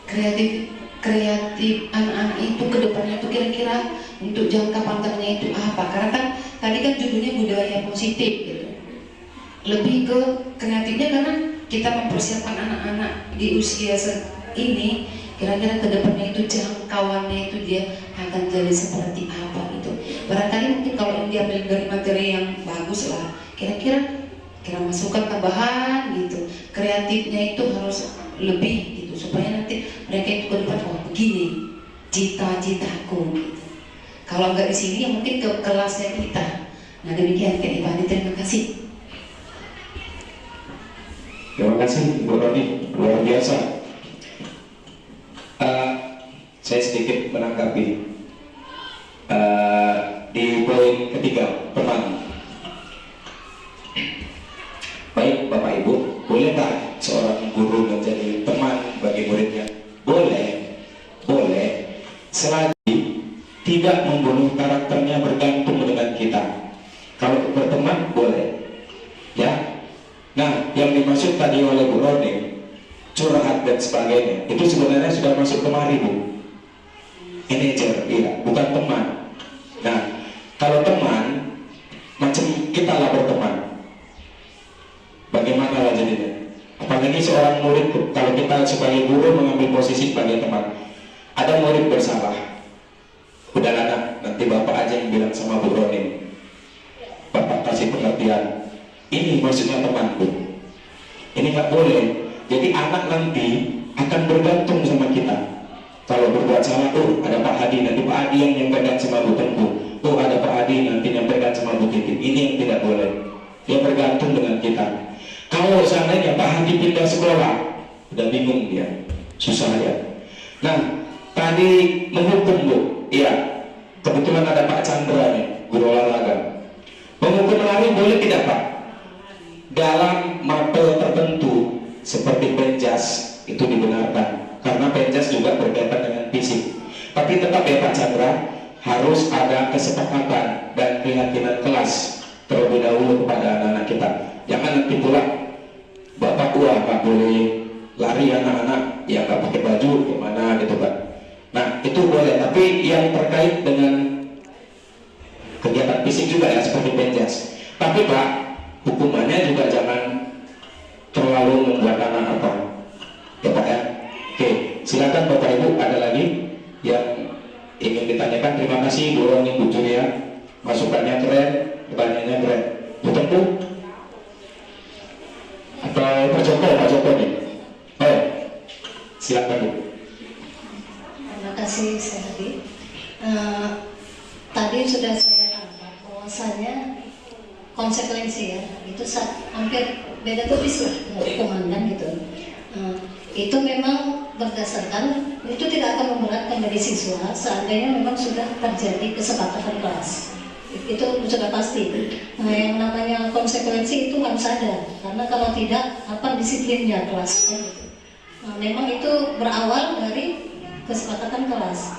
kreatif anak-anak itu ke depannya itu kira-kira untuk jangka panjangnya itu apa? Karena kan tadi kan judulnya budaya positif gitu. Lebih ke kreatifnya karena kita mempersiapkan anak-anak di usia ini, kira-kira ke depannya itu jangkauannya itu dia akan jadi seperti apa gitu. Barangkali mungkin kalau diambil dari materi yang bagus lah, kira-kira masukan tambahan gitu. Kreatifnya itu harus lebih gitu supaya nanti mereka itu ke depan, oh begini cita-citaku gitu. Kalau nggak di sini ya mungkin ke kelasnya kita. Nah demikian Kak Ibu Adi, terima kasih. Terima kasih Bu Roni, luar biasa. Saya sedikit menanggapi di poin ketiga, teman. Baik Bapak Ibu, boleh tak seorang guru menjadi teman bagi muridnya? Boleh, boleh, selagi tidak membunuh karakternya bergantung dengan kita. Kalau berteman boleh, ya. Nah, yang dimaksud tadi oleh Bu Roni, curhat dan sebagainya, itu sebenarnya sudah masuk kemari Bu. Manajer, iya, bukan teman. Nah, kalau teman, macam kita lah berteman. Bagaimana lah jadinya? Apalagi seorang murid, kalau kita sebagai guru mengambil posisi sebagai teman, ada murid bersalah. Udahlah nak, nanti Bapak aja yang bilang sama Bu Roni. Bapak kasih pengertian. Ini maksudnya teman Bu. Ini nggak boleh. Jadi anak nanti akan bergantung sama kita. Kalau berbuat salah, ada Pak Hadi, nanti Pak Hadi yang nyampaikan sama Bu Tengku. Ada Pak Hadi nanti nyampaikan sama Bu Titin. Ini yang tidak boleh. Dia bergantung dengan kita. Kalau seandainya Pak Hadi pindah sekolah, udah bingung dia, susah ya. Nah, tadi menghukum Bu, iya. Kebetulan ada Pak Chandra nih, guru olahraga. Menghukum lari boleh tidak Pak? Dalam mapel tertentu seperti penjas itu dibenarkan, karena penjas juga berkaitan dengan fisik. Tapi tetap ya Pak Chandra, harus ada kesepakatan dan keyakinan kelas terlebih dahulu kepada anak-anak kita. Jangan nanti pula Bapak nggak boleh lari anak-anak, ya nggak pakai baju gimana gitu Pak. Nah itu boleh, tapi yang terkait dengan kegiatan fisik juga ya seperti penjas. Tapi Pak, hukumannya juga jangan terlalu membuat anak apa ya Pak ya. Oke, silakan Bapak Ibu, ada lagi yang ingin ditanyakan? Terima kasih Bu Roni, Bu Julia, masukannya keren, pertanyaannya keren. Bu Tengku atau Pak Joko nih? Oh, silakan Bu. Terima kasih Saya Hadi. Tadi sudah saya tangkap bahwasanya konsekuensi ya itu hampir beda tipis lah komandan gitu. Itu memang berdasarkan itu tidak akan memberatkan bagi siswa seandainya memang sudah terjadi kesepakatan kelas. Itu sudah pasti. Nah, yang namanya konsekuensi itu harus ada, karena kalau tidak apa disiplinnya kelas gitu. memang itu berawal dari kesepakatan kelas.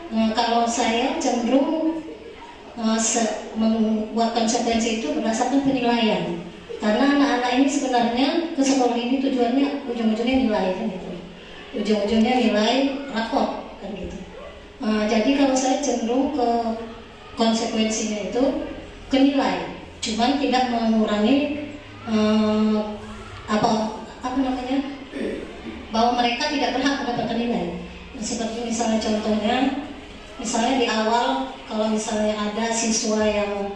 Kalau saya cenderung membuat konsekuensi itu berdasarkan penilaian, karena anak-anak ini sebenarnya ke sekolah ini tujuannya ujung-ujungnya nilai kan gitu, ujung-ujungnya nilai rapor kan gitu. Jadi kalau saya cenderung ke konsekuensinya itu ke nilai, cuman tidak mengurangi apa namanya, bahwa mereka tidak berhak mendapatkan nilai. Seperti misalnya contohnya, misalnya di awal kalau misalnya ada siswa yang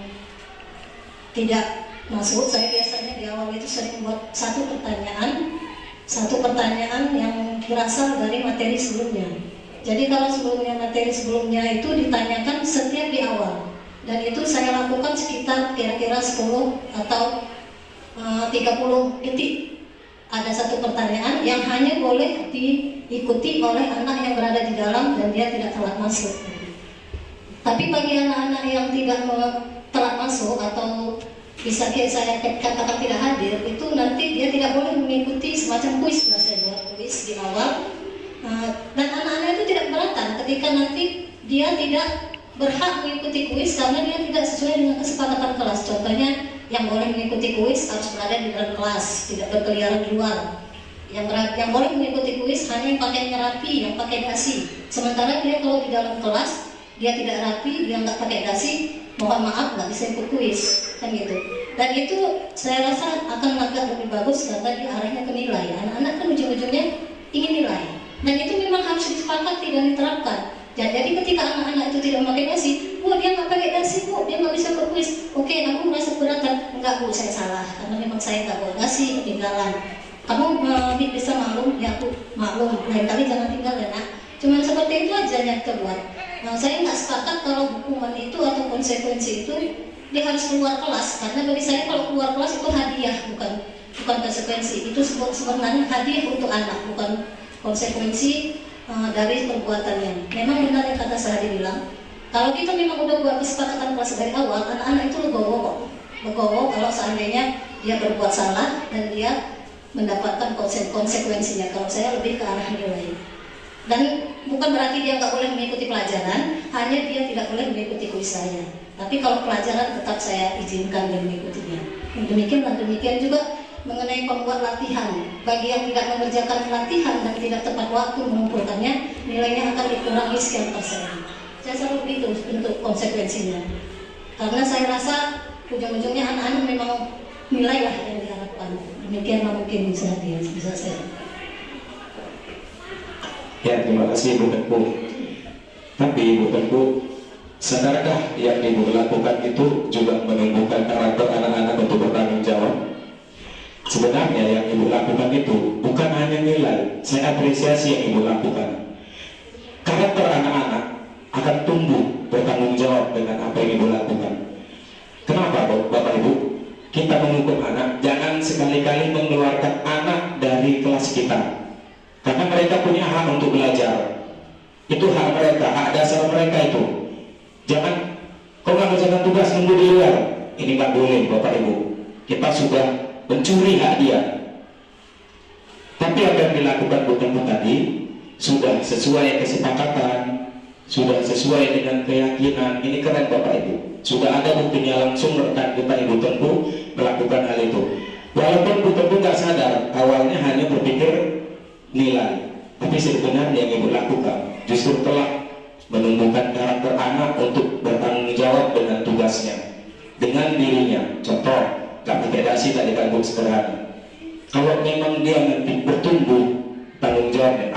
tidak masuk, saya biasanya di awal itu sering buat satu pertanyaan yang berasal dari materi sebelumnya. Jadi kalau materi sebelumnya itu ditanyakan setiap di awal, dan itu saya lakukan sekitar kira-kira 10 atau 30 detik. Ada satu pertanyaan yang hanya boleh diikuti oleh anak yang berada di dalam dan dia tidak telat masuk. Tapi bagi anak-anak yang tidak telat masuk atau bisa saya katakan tidak hadir, itu nanti dia tidak boleh mengikuti semacam kuis. Saya buat kuis di awal, dan anak-anak itu tidak keberatan ketika nanti dia tidak berhak mengikuti kuis karena dia tidak sesuai dengan kesepakatan kelas. Contohnya, yang boleh mengikuti kuis harus berada di dalam kelas, tidak berkeliaran di luar. Yang boleh mengikuti kuis hanya yang pakainya rapi, yang pakai dasi. Sementara dia kalau di dalam kelas, dia tidak rapi, dia nggak pakai dasi, mohon maaf nggak bisa ikut kuis, kan gitu. Dan itu saya rasa akan agak lebih bagus karena dia arahnya ke nilai. Anak-anak kan ujung-ujungnya ingin nilai, dan itu memang harus disepakati dan diterapkan. Jadi ketika anak-anak itu tidak memakai dasi, bu dia nggak pakai dasi, bu dia nggak bisa berkuis. Oke, kamu merasa keberatan? Enggak bu, saya salah karena memang saya nggak bawa dasi, ketinggalan. Kamu bisa maklum, ya aku maklum. Lain kali jangan tinggal ya nak. Cuman seperti itu aja yang terbuat. Saya nggak sepakat kalau hukuman itu atau konsekuensi itu dia harus keluar kelas, karena bagi saya kalau keluar kelas itu hadiah, bukan konsekuensi. Itu sebenarnya hadiah untuk anak, bukan konsekuensi dari perbuatannya. Memang benar yang kata saya dibilang, kalau kita memang udah buat kesepakatan kelas dari awal, anak-anak itu legowo kalau seandainya dia berbuat salah dan dia mendapatkan konsekuensinya. Kalau saya lebih ke arah nilai. Dan bukan berarti dia nggak boleh mengikuti pelajaran, hanya dia tidak boleh mengikuti kuis saya. Tapi kalau pelajaran tetap saya izinkan dia mengikutinya. Demikian juga mengenai pembuat latihan. Bagi yang tidak mengerjakan latihan dan tidak tepat waktu mengumpulkannya, nilainya akan dikurangi sekian persen. Saya selalu begitu untuk konsekuensinya. Karena saya rasa ujung-ujungnya anak-anak memang nilai lah yang diharapkan. Demikianlah mungkin bisa saya. Ya, terima kasih Ibu Tengku. Tapi Ibu Tengku, sadarkah yang Ibu lakukan itu juga menumbuhkan karakter anak-anak untuk bertanggung jawab? Sebenarnya yang Ibu lakukan itu bukan hanya nilai. Saya apresiasi yang Ibu lakukan. Karakter anak-anak akan tumbuh bertanggung jawab dengan apa yang Ibu lakukan. Kenapa Bapak Ibu? Kita menghukum anak, jangan sekali-kali mengeluarkan anak dari kelas kita. Karena mereka punya hak untuk belajar. Itu hak mereka, hak dasar mereka itu. Jangan, kau nggak mengerjakan tugas, nunggu di luar. Ini nggak boleh Bapak Ibu. Kita sudah mencuri hak dia. Tapi apa yang dilakukan Bu Tengku tadi sudah sesuai kesepakatan, sudah sesuai dengan keyakinan. Ini keren Bapak Ibu. Sudah ada buktinya langsung rekan kita Ibu Tengku melakukan hal itu. Walaupun Bu Tengku nggak sadar, awalnya hanya berpikir nilai, tapi sebenarnya yang Ibu lakukan justru telah menumbuhkan karakter anak untuk bertanggung jawab dengan tugasnya, dengan dirinya. Contoh, gak pakai dasi tak diganggu sederhana. Kalau memang dia nanti bertumbuh tanggung jawabnya,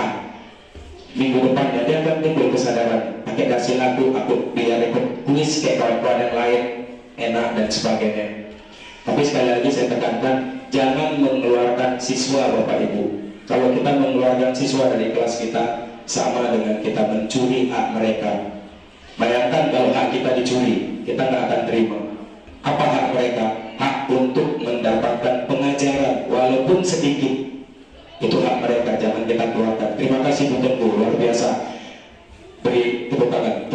minggu depannya dia akan timbul kesadaran, pakai dasi aku biar ikut kuis kayak kawan-kawan yang lain, enak dan sebagainya. Tapi sekali lagi saya tekankan, jangan mengeluarkan siswa Bapak Ibu. Kalau kita mengeluarkan siswa dari kelas kita, sama dengan kita mencuri hak mereka. Bayangkan kalau hak kita dicuri, kita nggak akan terima. Apa hak mereka? Hak untuk mendapatkan pengajaran, walaupun sedikit. Itu hak mereka, jangan kita keluarkan. Terima kasih Bu Tengku, luar biasa. Beri tepuk tangan.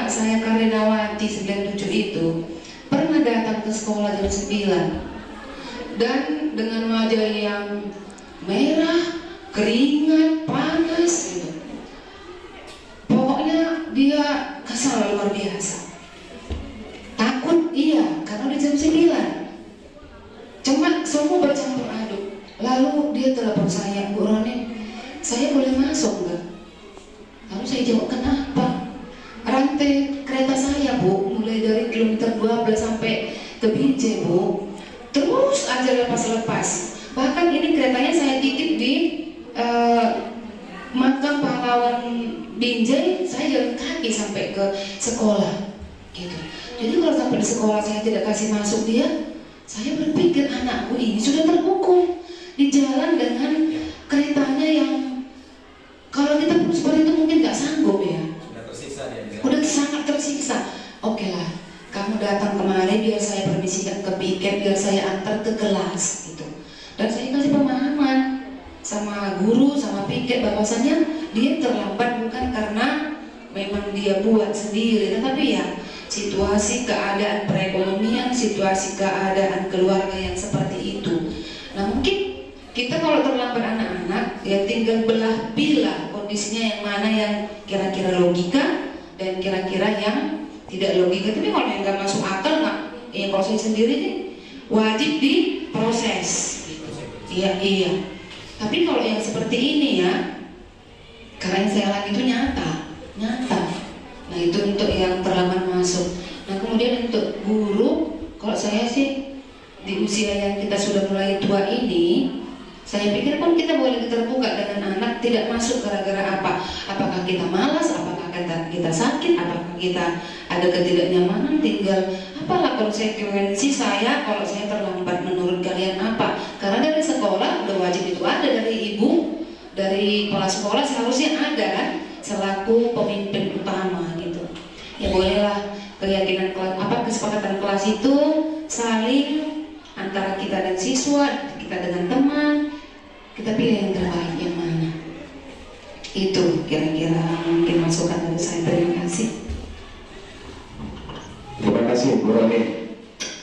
kakak saya Karinawati 97 itu pernah datang ke sekolah jam 9 dan dengan wajah yang merah, keringat, panas gitu. Pokoknya dia kesal luar biasa. Takut iya, karena udah jam 9. Cuma semua bercampur aduk. Lalu dia telepon saya, Bu Roni, saya boleh masuk nggak? Lalu saya jawab, kenapa? Rantai kereta saya, Bu, mulai dari kilometer 12 sampai ke Binjai, Bu, terus aja lepas-lepas. Bahkan ini keretanya saya titip di makam pahlawan Binjai, saya jalan kaki sampai ke sekolah gitu. Jadi kalau sampai di sekolah saya tidak kasih masuk dia, saya berpikir anakku ini sudah terhukum di jalan dengan keretanya yang kalau kita pun seperti itu mungkin nggak sanggup ya. Sudah tersiksa dia. Udah sangat tersiksa. Oke lah, kamu datang kemari biar saya permisikan ke piket, biar saya antar ke kelas gitu. Dan saya kasih pemahaman sama guru, sama piket bahwasanya dia terlambat bukan karena memang dia buat sendiri, tetapi ya situasi keadaan perekonomian, situasi keadaan keluarga yang seperti itu. Nah mungkin kita kalau terlambat anak-anak ya tinggal belah-pilah kondisinya yang mana yang kira-kira logika dan kira-kira yang tidak logika. Tapi kalau yang nggak masuk akal nggak, ya kalau saya sendiri nih wajib diproses. Iya. Tapi kalau yang seperti ini ya, karena yang saya alami itu nyata. Nah itu untuk yang terlambat masuk. Nah kemudian untuk guru, kalau saya sih di usia yang kita sudah mulai tua ini, saya pikir pun kita boleh terbuka dengan anak, tidak masuk gara-gara apa? Apakah kita malas? Apakah kita sakit? Apakah kita ada ketidaknyamanan? Tinggal apalah konsekuensi saya kalau saya terlambat menurut kalian apa? Karena dari sekolah udah wajib itu ada, dari ibu, dari kepala sekolah seharusnya ada kan, selaku pemimpin utama gitu. Ya bolehlah keyakinan kelas, kesepakatan kelas itu saling antara kita dan siswa, kita dengan teman, kita pilih yang terbaik yang mana. Itu kira-kira mungkin masukan dari saya. Terima kasih. Terima kasih Bu Roni.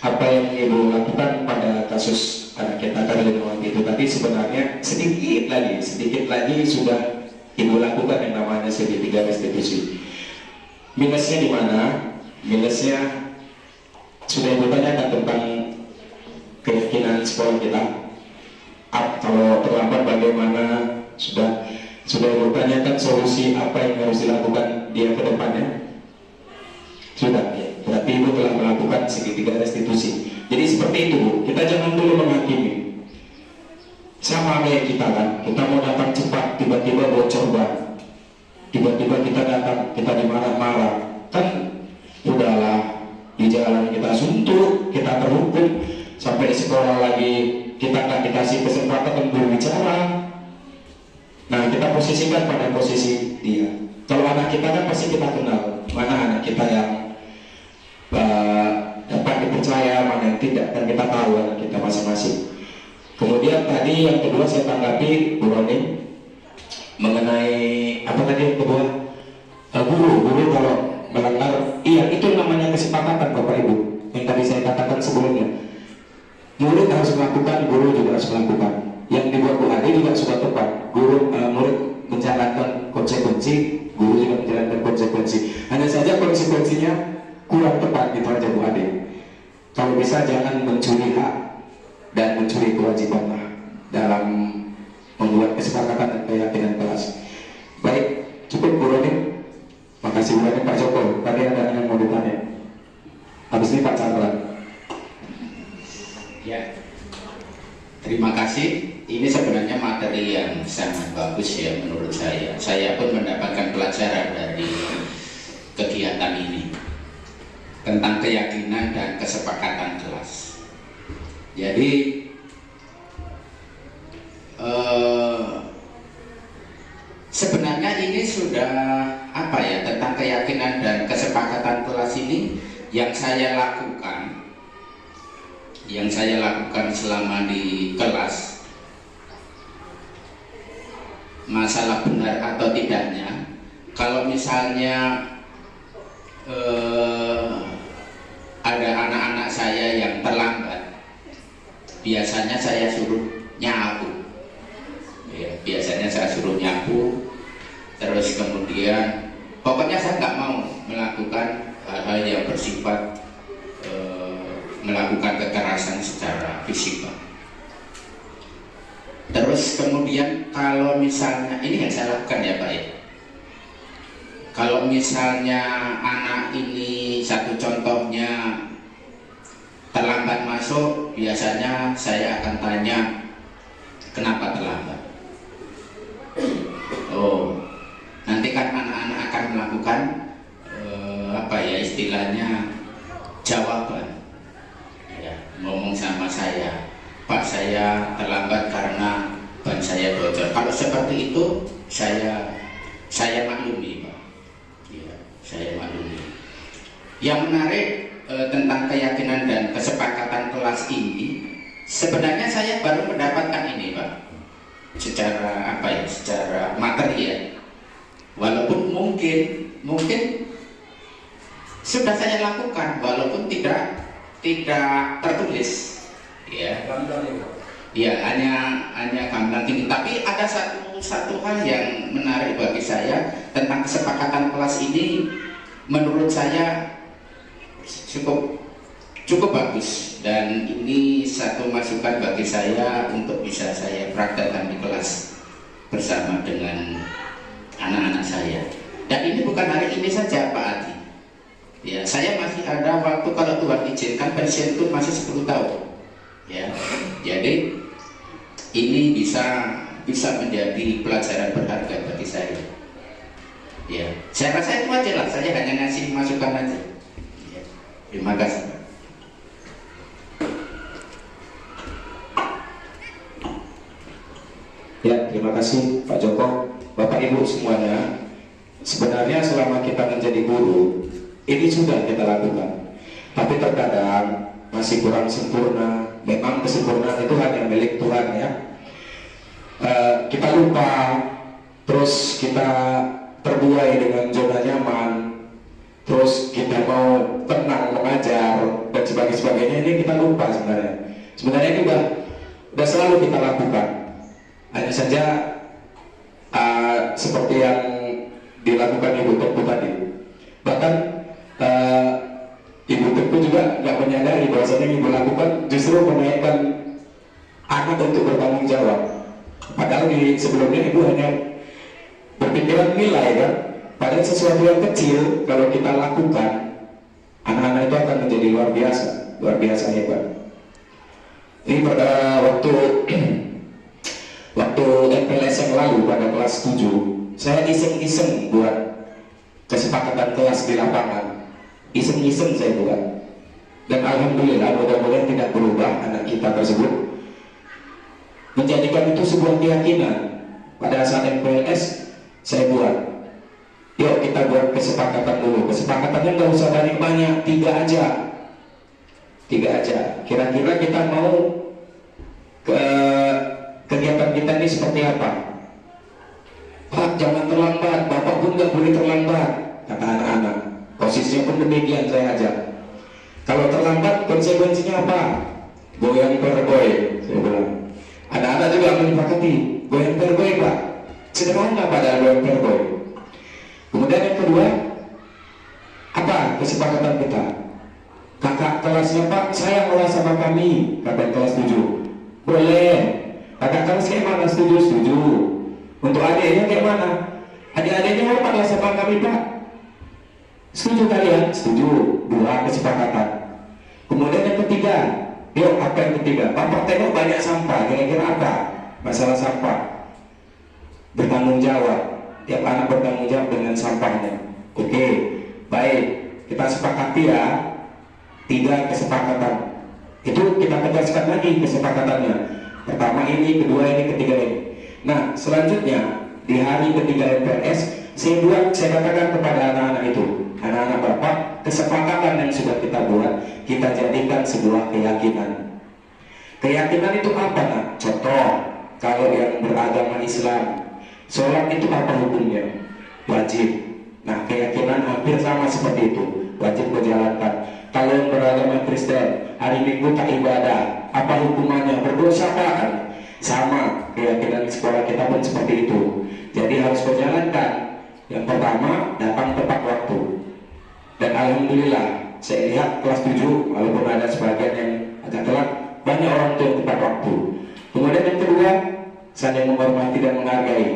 Apa yang Ibu lakukan pada kasus anak kita Karinawati itu tadi sebenarnya sedikit lagi sudah Ibu lakukan yang namanya segitiga restitusi. Minusnya di mana? Minusnya sudah Ibu tanyakan tentang keyakinan sekolah kita. Kalau terlambat bagaimana, sudah Ibu tanyakan solusi apa yang harus dilakukan dia ke depannya. Sudah ya. Berarti Ibu telah melakukan segitiga restitusi. Jadi seperti itu Bu, kita jangan dulu menghakimi. Sama kayak kita kan, kita mau datang cepat, tiba-tiba bocor ban, tiba-tiba kita datang, kita dimarah-marah, kan udahlah, di jalan kita suntuk, kita terhukum, sampai di sekolah lagi kita nggak dikasih kesempatan untuk berbicara. Nah kita posisikan pada posisi dia. Kalau anak kita kan pasti kita kenal mana anak kita yang dapat dipercaya, mana yang tidak, dan kita tahu anak kita masing-masing. Kemudian tadi yang kedua saya tanggapi Bu Roni mengenai apa tadi yang kedua, guru kalau melanggar, iya itu namanya kesepakatan Bapak Ibu yang tadi saya katakan sebelumnya. Murid harus melakukan, guru juga harus melakukan. Yang dibuat Bu Ade juga sudah tepat. Murid menjalankan konsekuensi, guru juga menjalankan konsekuensi. Hanya saja konsekuensinya kurang tepat gitu aja Bu Ade. Kalau bisa jangan mencuri hak dan mencuri kewajiban dalam membuat kesepakatan dan keyakinan kelas. Baik, cukup Bu Roni. Makasih Bu Roni. Pak Joko, tadi ada yang mau ditanya. Habis ini Pak Chandra. Ya, terima kasih. Ini sebenarnya materi yang sangat bagus ya menurut saya. Saya pun mendapatkan pelajaran dari kegiatan ini tentang keyakinan dan kesepakatan kelas. Jadi sebenarnya ini sudah apa ya, tentang keyakinan dan kesepakatan kelas ini yang saya lakukan selama di kelas, masalah benar atau tidaknya, kalau misalnya ada anak-anak saya yang terlambat, biasanya saya suruh nyapu. Ya, biasanya saya suruh nyapu, terus kemudian pokoknya saya nggak mau melakukan hal-hal yang bersifat melakukan kekerasan secara fisik, Pak. Terus kemudian kalau misalnya ini yang saya lakukan ya Pak ya, kalau misalnya anak ini satu contohnya terlambat masuk, biasanya saya akan tanya kenapa terlambat. Oh, nanti kan anak-anak akan melakukan apa ya istilahnya jawaban, ya, ngomong sama saya, Pak saya terlambat karena ban saya bocor. Kalau seperti itu saya maklumi, Pak. Ya, saya maklumi. Yang menarik tentang keyakinan dan kesepakatan kelas ini, sebenarnya saya baru mendapatkan ini, Pak. Secara apa ya? Secara materi ya. Walaupun mungkin sudah saya lakukan, walaupun tidak tertulis. Ya, ya hanya gamblang tinggi. Tapi ada satu hal yang menarik bagi saya tentang kesepakatan kelas ini. Menurut saya cukup bagus, dan ini satu masukan bagi saya untuk bisa saya praktekkan di kelas bersama dengan anak-anak saya. Dan ini bukan hari ini saja Pak Adi. Ya, saya masih ada waktu kalau Tuhan izinkan pensiun itu masih 10 tahun. Ya, jadi ini bisa menjadi pelajaran berharga bagi saya. Ya, saya rasa itu aja lah. Saya hanya ngasih masukan aja. Ya, terima kasih. Ya, terima kasih Pak Joko, Bapak Ibu semuanya. Sebenarnya selama kita menjadi guru, ini sudah kita lakukan. Tapi terkadang masih kurang sempurna. Memang kesempurnaan itu hanya milik Tuhan ya. Kita lupa, terus kita terbuai dengan zona nyaman, terus kita mau tenang mengajar dan sebagainya. Ini kita lupa sebenarnya. Sebenarnya ini udah selalu kita lakukan. Hanya saja seperti yang dilakukan Ibu Teguh tadi. Bahkan Ibu Teguh juga nggak menyadari bahwasanya yang Ibu lakukan justru menaikkan anak untuk bertanggung jawab. Padahal sebelumnya Ibu hanya berpikiran nilai kan. Padahal sesuatu yang kecil kalau kita lakukan, anak-anak itu akan menjadi luar biasa hebat. Ini pada waktu MPLS yang lalu pada kelas 7, saya iseng-iseng buat kesepakatan kelas di lapangan. Iseng-iseng saya buat, dan alhamdulillah mudah-mudahan tidak berubah anak kita tersebut, menjadikan itu sebuah keyakinan. Pada saat MPLS saya buat, yuk kita buat kesepakatan dulu. Kesepakatannya nggak usah banyak, 3 aja. Kira-kira kita mau kegiatan kita ini seperti apa? Pak, jangan terlambat, Bapak pun nggak boleh terlambat, kata anak-anak. Posisinya pun demikian saya ajak. Kalau terlambat konsekuensinya apa? Goyang perboy, saya bilang. Anak-anak juga menyepakati, goyang perboy Pak. Sederhana pada goyang perboy. Kemudian yang kedua, apa kesepakatan kita? Kakak kelasnya Pak, saya ngolah sama kami, kakak kelas 7. Boleh. Kakak kelas kayak mana? Setuju. Untuk adiknya kayak mana? Adik-adiknya mau ngolah sama kami Pak. Setuju kalian? Setuju. 2 kesepakatan. Kemudian yang ketiga, yuk apa yang ketiga? Bapak tengok banyak sampah, kira-kira apa? Masalah sampah. Bertanggung jawab. Tiap anak bertanggung jawab dengan sampahnya. Oke, baik. Kita sepakati ya. 3 kesepakatan. Itu kita tegaskan lagi kesepakatannya. Pertama ini, kedua ini, ketiga ini. Nah, selanjutnya di hari ketiga MPLS, saya katakan kepada anak-anak itu, anak-anak Bapak, kesepakatan yang sudah kita buat, kita jadikan sebuah keyakinan. Keyakinan itu apa nak? Contoh, kalau yang beragama Islam, sholat itu apa hukumnya? Wajib. Nah, keyakinan hampir sama seperti itu, wajib menjalankan. Kalau yang beragama Kristen, hari Minggu tak ibadah, apa hukumannya? Berdosa kan? Sama, keyakinan sekolah kita pun seperti itu. Jadi harus menjalankan. Yang pertama, datang tepat waktu. Dan alhamdulillah, saya lihat kelas 7, walaupun ada sebagian yang agak telat, banyak orang tua yang tepat waktu. Kemudian yang kedua, saling menghormati dan menghargai.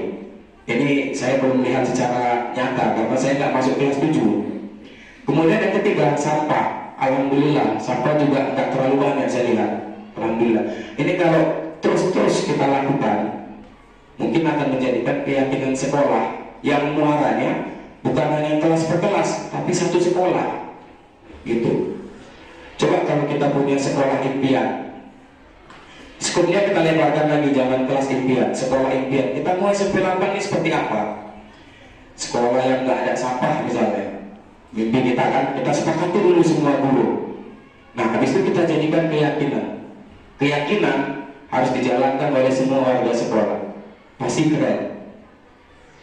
Ini saya belum lihat secara nyata karena saya nggak masuk kelas 7. Kemudian yang ketiga, sampah. Alhamdulillah, sampah juga nggak terlalu banyak saya lihat. Alhamdulillah. Ini kalau terus-terus kita lakukan, mungkin akan menjadikan keyakinan sekolah yang muaranya bukan hanya kelas per kelas, tapi satu sekolah. Gitu. Coba kalau kita punya sekolah impian, sekolahnya kita lebarkan lagi, jangan kelas impian, sekolah impian. Kita mau SMP 8 ini seperti apa? Sekolah yang nggak ada sampah misalnya. Mimpi kita kan, kita sepakati dulu semua dulu. Nah, habis itu kita jadikan keyakinan. Keyakinan harus dijalankan oleh semua warga sekolah. Pasti keren.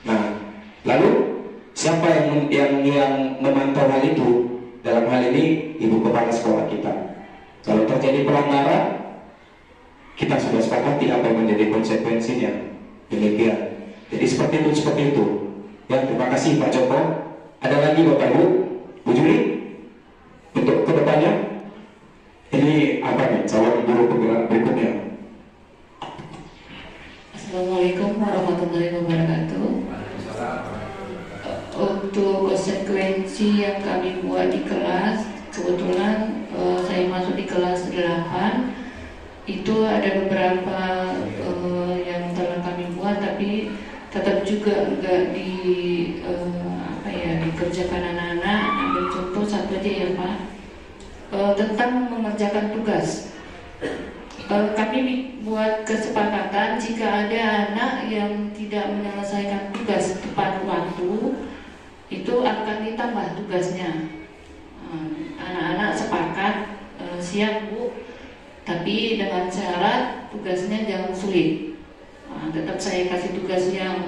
Nah, lalu siapa yang memantau hal itu? Dalam hal ini ibu kepala sekolah kita. Kalau terjadi pelanggaran, kita sudah sepakati apa yang menjadi konsekuensinya. Demikian. Jadi seperti itu. Ya, terima kasih Pak Joko. Ada lagi Bapak Ibu, Bu Juli, untuk kedepannya. Ini apa nih calon guru penggerak berikutnya? Assalamualaikum warahmatullahi wabarakatuh. Untuk konsekuensi yang kami buat di kelas, kebetulan saya masuk di kelas 8. Itu ada beberapa yang telah kami buat, tapi tetap juga enggak dikerjakan anak-anak. Ambil contoh satu aja ya Pak, tentang mengerjakan tugas. Kami buat kesepakatan jika ada anak yang tidak menyelesaikan tugas tepat waktu, itu akan ditambah tugasnya. Anak-anak sepakat, siap Bu, tapi dengan syarat tugasnya jangan sulit. Tetap saya kasih tugas yang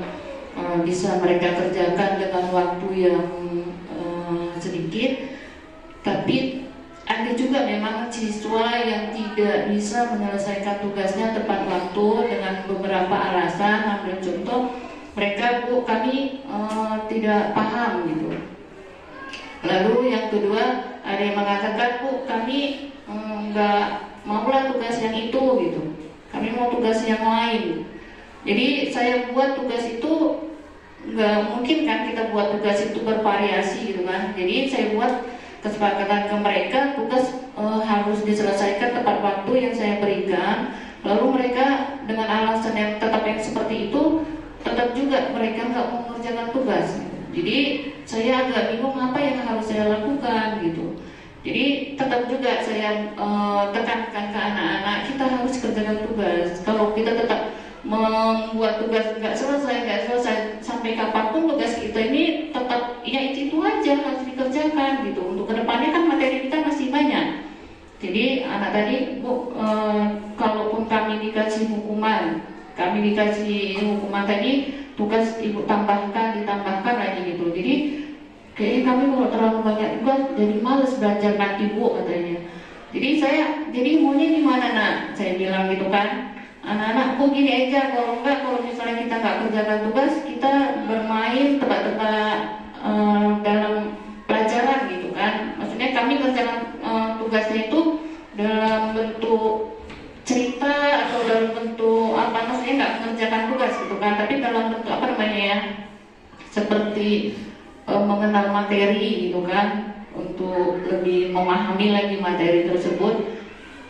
bisa mereka kerjakan dengan waktu yang sedikit, tapi ada juga memang siswa yang tidak bisa menyelesaikan tugasnya tepat waktu dengan beberapa alasan. Ambil contoh, mereka Bu, kami tidak paham gitu. Lalu yang kedua, ada yang mengatakan Bu, kami nggak maulah tugas yang itu gitu, kami mau tugas yang lain. Jadi saya buat tugas itu, nggak mungkin kan kita buat tugas itu bervariasi gitu kan. Jadi saya buat kesepakatan ke mereka, tugas harus diselesaikan tepat waktu yang saya berikan. Lalu mereka dengan alasan yang tetap yang seperti itu, tetap juga mereka nggak mau mengerjakan tugas. Jadi saya agak bingung apa yang harus saya lakukan gitu. Jadi tetap juga saya tekankan ke anak-anak, kita harus kerjakan tugas. Kalau kita tetap membuat tugas nggak selesai sampai kapanpun tugas kita ini tetap ya itu aja harus dikerjakan gitu. Untuk kedepannya kan materi kita masih banyak. Jadi anak tadi Bu, kalaupun kami dikasih hukuman tadi, tugas Ibu ditambahkan lagi gitu. Jadi kayaknya kami kalau terlalu banyak tugas jadi males belajar nanti Bu katanya. Jadi maunya gimana nak? Saya bilang gitu kan. Anak-anakku gini aja, kalau misalnya kita nggak kerjakan tugas, kita bermain tebak-tebak dalam pelajaran gitu kan. Maksudnya kami kerjakan tugasnya itu dalam bentuk cerita atau dalam bentuk apa, maksudnya nggak mengerjakan tugas gitu kan, tapi dalam bentuk apa namanya ya, seperti mengenal materi gitu kan, untuk lebih memahami lagi materi tersebut.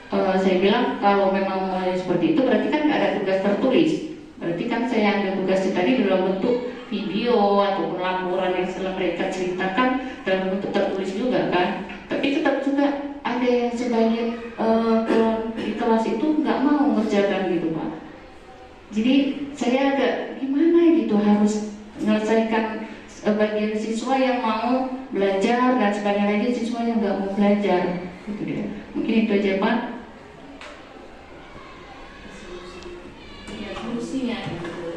Saya bilang kalau memang mulai seperti itu berarti kan nggak ada tugas tertulis, berarti kan saya ambil tugas tadi dalam bentuk video ataupun laporan yang setelah mereka ceritakan dalam bentuk tertulis juga kan. Tapi tetap juga ada yang sebagian di kelas itu nggak mau mengerjakan gitu Pak. Jadi saya agak gimana gitu, harus menyelesaikan bagian siswa yang mau belajar dan sebagian lagi siswa yang nggak mau belajar gitu dia. Mungkin itu aja Pak.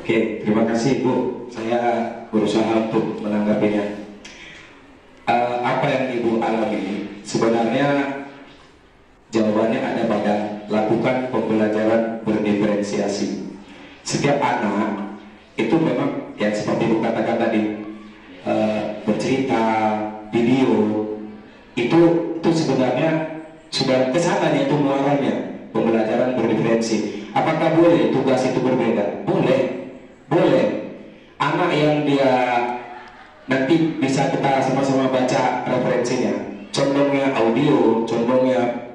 Oke, terima kasih Bu. Saya berusaha untuk menanggapinya. Sebenarnya jawabannya ada pada lakukan pembelajaran berdiferensiasi. Setiap anak itu memang yang seperti Ibu katakan tadi, bercerita, video, itu sebenarnya sudah kesana itu muaranya, pembelajaran berdiferensi. Apakah boleh tugas itu berbeda? Boleh. Anak yang dia nanti bisa kita sama-sama baca referensinya, condongnya audio, condongnya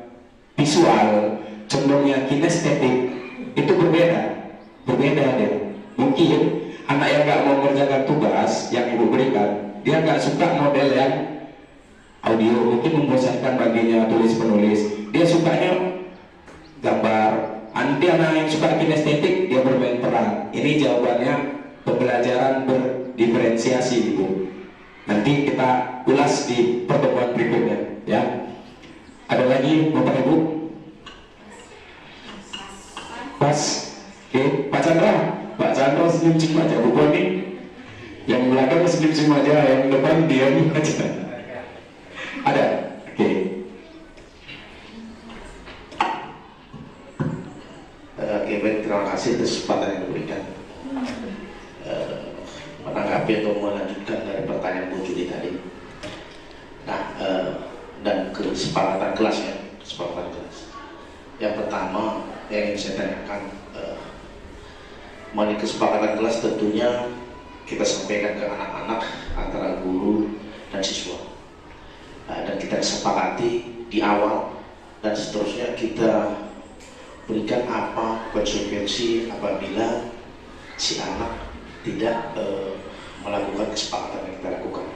visual, condongnya kinestetik, itu berbeda dia. Mungkin anak yang nggak mau mengerjakan tugas yang ibu berikan, dia nggak suka model yang audio, mungkin membosankan baginya tulis menulis, dia sukanya gambar. Nanti anak yang suka kinestetik, dia bermain peran. Ini jawabannya pembelajaran berdiferensiasi, ibu. Nanti kita ulas di pertemuan berikutnya, ya. Ada lagi Bapak Ibu? Pas, oke, Pak Chandra senyum-senyum aja, Bu Koni. Yang belakang senyum-senyum aja, yang depan diam aja. Ada, oke. Oke, baik, terima kasih atas kesempatan yang diberikan. Menanggapi atau melanjutkan dari pertanyaan Bu Judi tadi. Nah, dan kesepakatan kelas ya, kesepakatan kelas. Yang pertama yang ingin saya tanyakan, mengenai kesepakatan kelas tentunya kita sampaikan ke anak-anak antara guru dan siswa. Dan kita sepakati di awal dan seterusnya kita berikan apa konsekuensi apabila si anak tidak melakukan kesepakatan yang kita lakukan.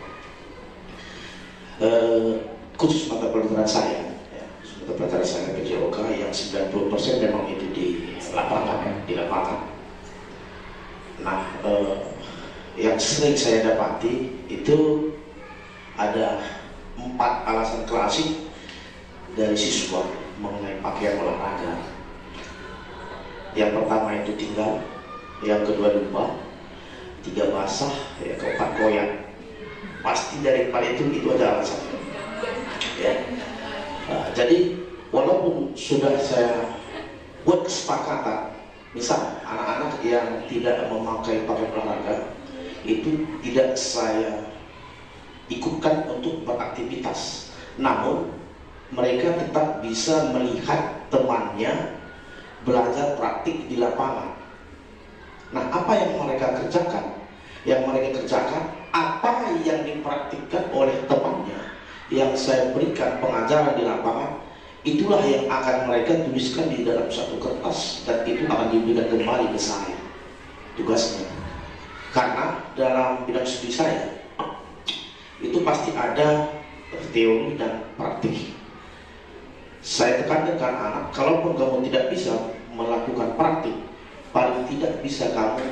Khusus mata pelajaran saya, ya, mata pelajaran saya PJOK yang 90% memang itu di lapangan, ya, di lapangan. Nah, yang sering saya dapati itu ada 4 alasan klasik dari siswa mengenai pakaian olahraga. Yang pertama itu tinggal, yang kedua lupa, 3 basah, yang keempat koyak. Pasti dari 4 itu ada alasannya. Ya. Nah, jadi walaupun sudah saya buat kesepakatan, misal anak-anak yang tidak memakai pakaian olahraga itu tidak saya ikutkan untuk beraktivitas, namun mereka tetap bisa melihat temannya belajar praktik di lapangan. Nah, apa yang mereka kerjakan? Yang mereka kerjakan, apa yang dipraktikkan oleh temannya yang saya berikan pengajaran di lapangan, itulah yang akan mereka tuliskan di dalam satu kertas dan itu akan diberikan kembali ke saya tugasnya. Karena dalam bidang studi saya itu pasti ada teori dan praktik. Saya tekankan anak, kalaupun kamu tidak bisa melakukan praktik, paling tidak bisa kamu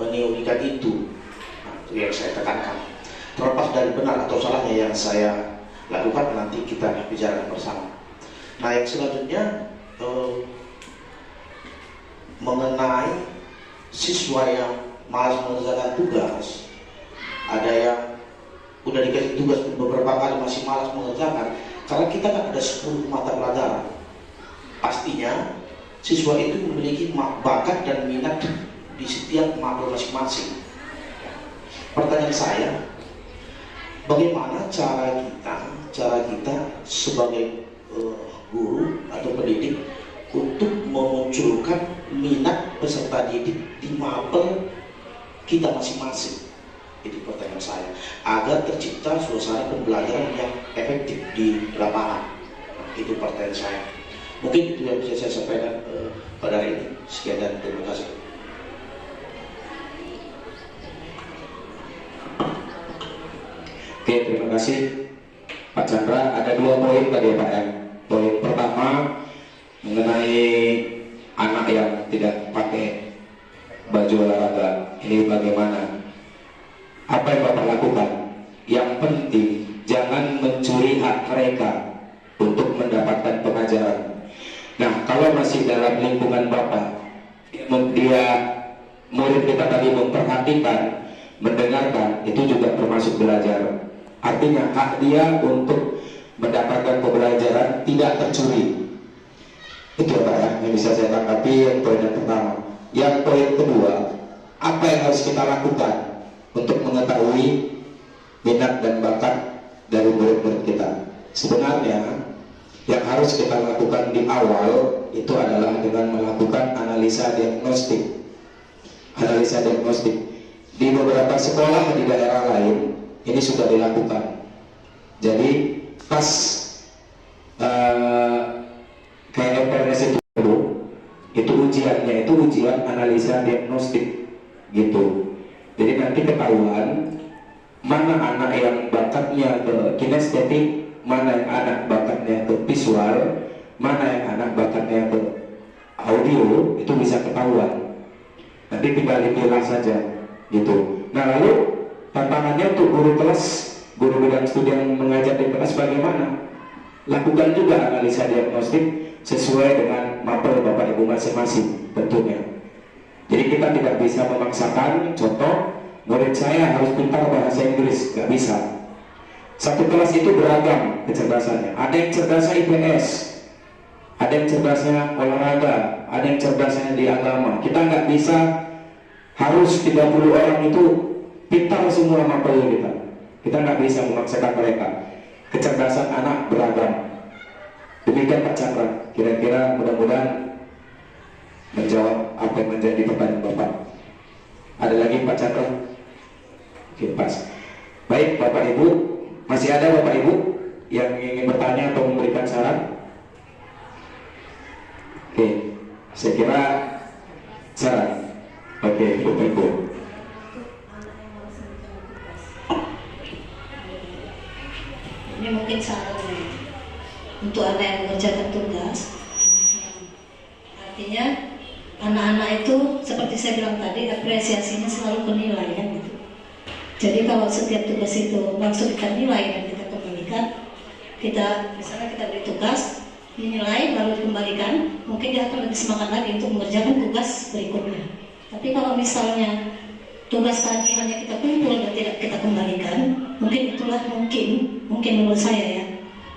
meneorikan itu. Nah, itu yang saya tekankan. Terlepas dari benar atau salahnya yang saya lakukan, nanti kita bicarakan bersama. Nah, yang selanjutnya mengenai siswa yang malas mengerjakan tugas. Ada yang udah dikasih tugas beberapa kali masih malas mengerjakan. Karena kita kan ada 10 mata pelajaran. Pastinya siswa itu memiliki bakat dan minat di setiap mata masing-masing. Pertanyaan saya, bagaimana cara kita sebagai guru atau pendidik untuk memunculkan minat peserta didik di mapel kita masing-masing? Itu pertanyaan saya, agar tercipta suasana pembelajaran yang efektif di lapangan. Itu pertanyaan saya. Mungkin itu yang bisa saya sampaikan pada hari ini. Sekian dan terima kasih. Oke, terima kasih Pak Chandra. Ada 2 poin tadi ya Pak M. Poin pertama mengenai anak yang tidak pakai baju olahraga. Ini bagaimana? Apa yang Bapak lakukan? Yang penting jangan mencuri hak mereka untuk mendapatkan pengajaran. Nah, kalau masih dalam lingkungan Bapak, dia murid kita tadi memperhatikan, mendengarkan, itu juga termasuk belajar. Artinya hak dia untuk mendapatkan pembelajaran tidak tercuri. Itu ya Pak ya, yang bisa saya tanggapi yang poin yang pertama. Yang poin kedua, apa yang harus kita lakukan untuk mengetahui minat dan bakat dari murid-murid kita? Sebenarnya yang harus kita lakukan di awal itu adalah dengan melakukan analisa diagnostik. Analisa diagnostik di beberapa sekolah di daerah lain ini sudah dilakukan. Jadi pas kayak FPNS itu ujiannya itu ujian analisa diagnostik gitu. Jadi nanti ketahuan mana anak yang bakatnya ke kinestetik, mana yang anak bakatnya ke visual, mana yang anak bakatnya ke audio, itu bisa ketahuan. Nanti tinggal dipilah saja gitu. Nah lalu tantangannya untuk guru kelas, guru bidang studi yang mengajar di kelas bagaimana? Lakukan juga analisa diagnostik sesuai dengan mapel Bapak Ibu masing-masing tentunya. Jadi kita tidak bisa memaksakan, contoh murid saya harus pintar bahasa Inggris, nggak bisa. Satu kelas itu beragam kecerdasannya. Ada yang cerdasnya IPS, ada yang cerdasnya olahraga, ada yang cerdasnya di agama. Kita nggak bisa harus 30 orang itu pintar semua mapel kita. Kita nggak bisa memaksakan mereka. Kecerdasan anak beragam. Demikian Pak Chandra. Kira-kira mudah-mudahan menjawab apa yang menjadi pertanyaan Bapak. Ada lagi Pak Chandra? Oke, pas. Baik Bapak Ibu, masih ada Bapak Ibu yang ingin bertanya atau memberikan saran? Oke, saya kira saran. Oke, Bapak Ibu. Ini mungkin sarannya untuk anak yang mengerjakan tugas. Artinya anak-anak itu seperti saya bilang tadi, apresiasinya selalu penilaian gitu. Jadi kalau setiap tugas itu langsung kita nilai dan kita kembalikan, kita misalnya kita beri tugas, dinilai lalu dikembalikan, mungkin dia akan lebih semangat lagi untuk mengerjakan tugas berikutnya. Tapi kalau misalnya tugas tadi hanya kita kumpul dan tidak kita kembalikan, mungkin itulah mungkin menurut saya ya,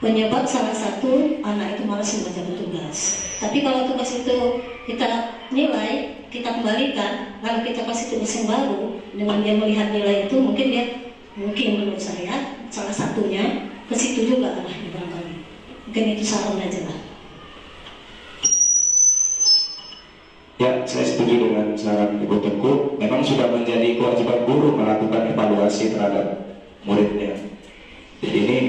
penyebab salah satu anak itu malas mengerjakan tugas. Tapi kalau tugas itu kita nilai, kita kembalikan, lalu kita kasih tugas yang baru, dengan dia melihat nilai itu, mungkin menurut saya salah satunya ke situ juga arahnya barangkali. Mungkin itu saran aja lah. Ya, saya setuju dengan saran Ibu Tengku. Memang sudah menjadi kewajiban guru melakukan evaluasi terhadap muridnya. Jadi ini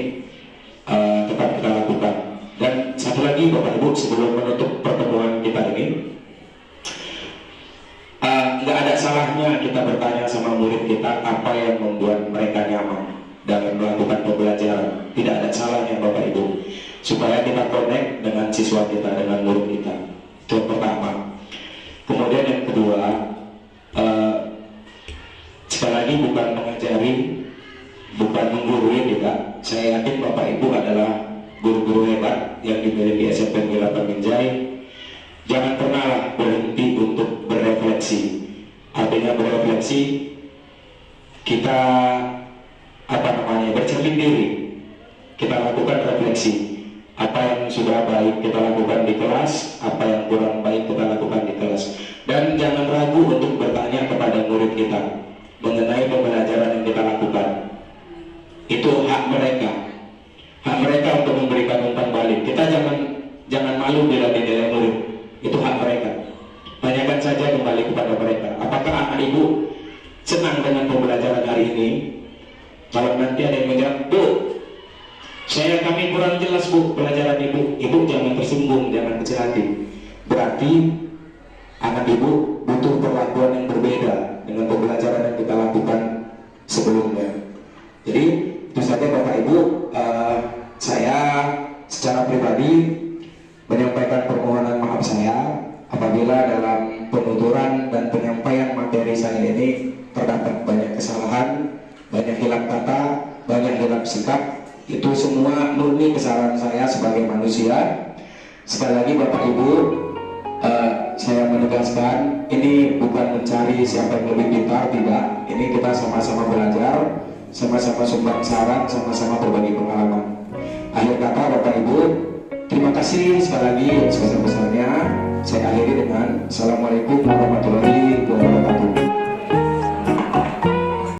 tetap kita lakukan. Dan satu lagi Bapak Ibu, sebelum menutup pertemuan kita ini, nggak ada salahnya kita bertanya sama murid kita apa yang membuat mereka nyaman dalam melakukan pembelajaran. Tidak ada salahnya Bapak Ibu, supaya kita connect dengan siswa kita, dengan murid kita. Itu yang pertama. Kemudian yang kedua, sekali lagi bukan mengajari, bukan menggurui tidak. Saya yakin Bapak Ibu adalah guru-guru hebat yang dimiliki SMP Negeri 8 Binjai. Jangan pernah berhenti untuk berefleksi. Artinya berefleksi, kita bercermin diri. Kita lakukan refleksi. Apa yang sudah baik kita lakukan di kelas, apa yang kurang baik kita lakukan di kelas. Dan jangan ragu untuk bertanya kepada murid kita mengenai pembelajaran yang kita lakukan. Itu hak mereka. Hak mereka untuk memberikan umpan balik. Kita jangan malu bila dinilai murid. Itu hak mereka. Tanyakan saja kembali kepada mereka. Apakah anak ibu senang dengan pembelajaran hari ini? Kalau nanti ada yang menjawab, Bu, kami kurang jelas Bu pelajaran ibu. Ibu jangan tersinggung, jangan kecil hati. Berarti anak ibu butuh perlakuan yang berbeda dengan pembelajaran yang kita lakukan sebelumnya. Jadi itu saja Bapak Ibu. Saya secara pribadi menyampaikan permohonan maaf saya apabila dalam penuturan dan penyampaian materi saya ini terdapat banyak kesalahan, banyak hilap kata, banyak hilap sikap. Itu semua murni kesalahan saya sebagai manusia. Sekali lagi Bapak Ibu, saya menegaskan ini bukan mencari siapa yang lebih pintar, tidak. Ini kita sama-sama belajar, sama-sama sumbang saran, sama-sama berbagi pengalaman. Akhir kata kasih sekali lagi yang sebesar-besarnya. Saya akhiri dengan Assalamualaikum warahmatullahi wabarakatuh.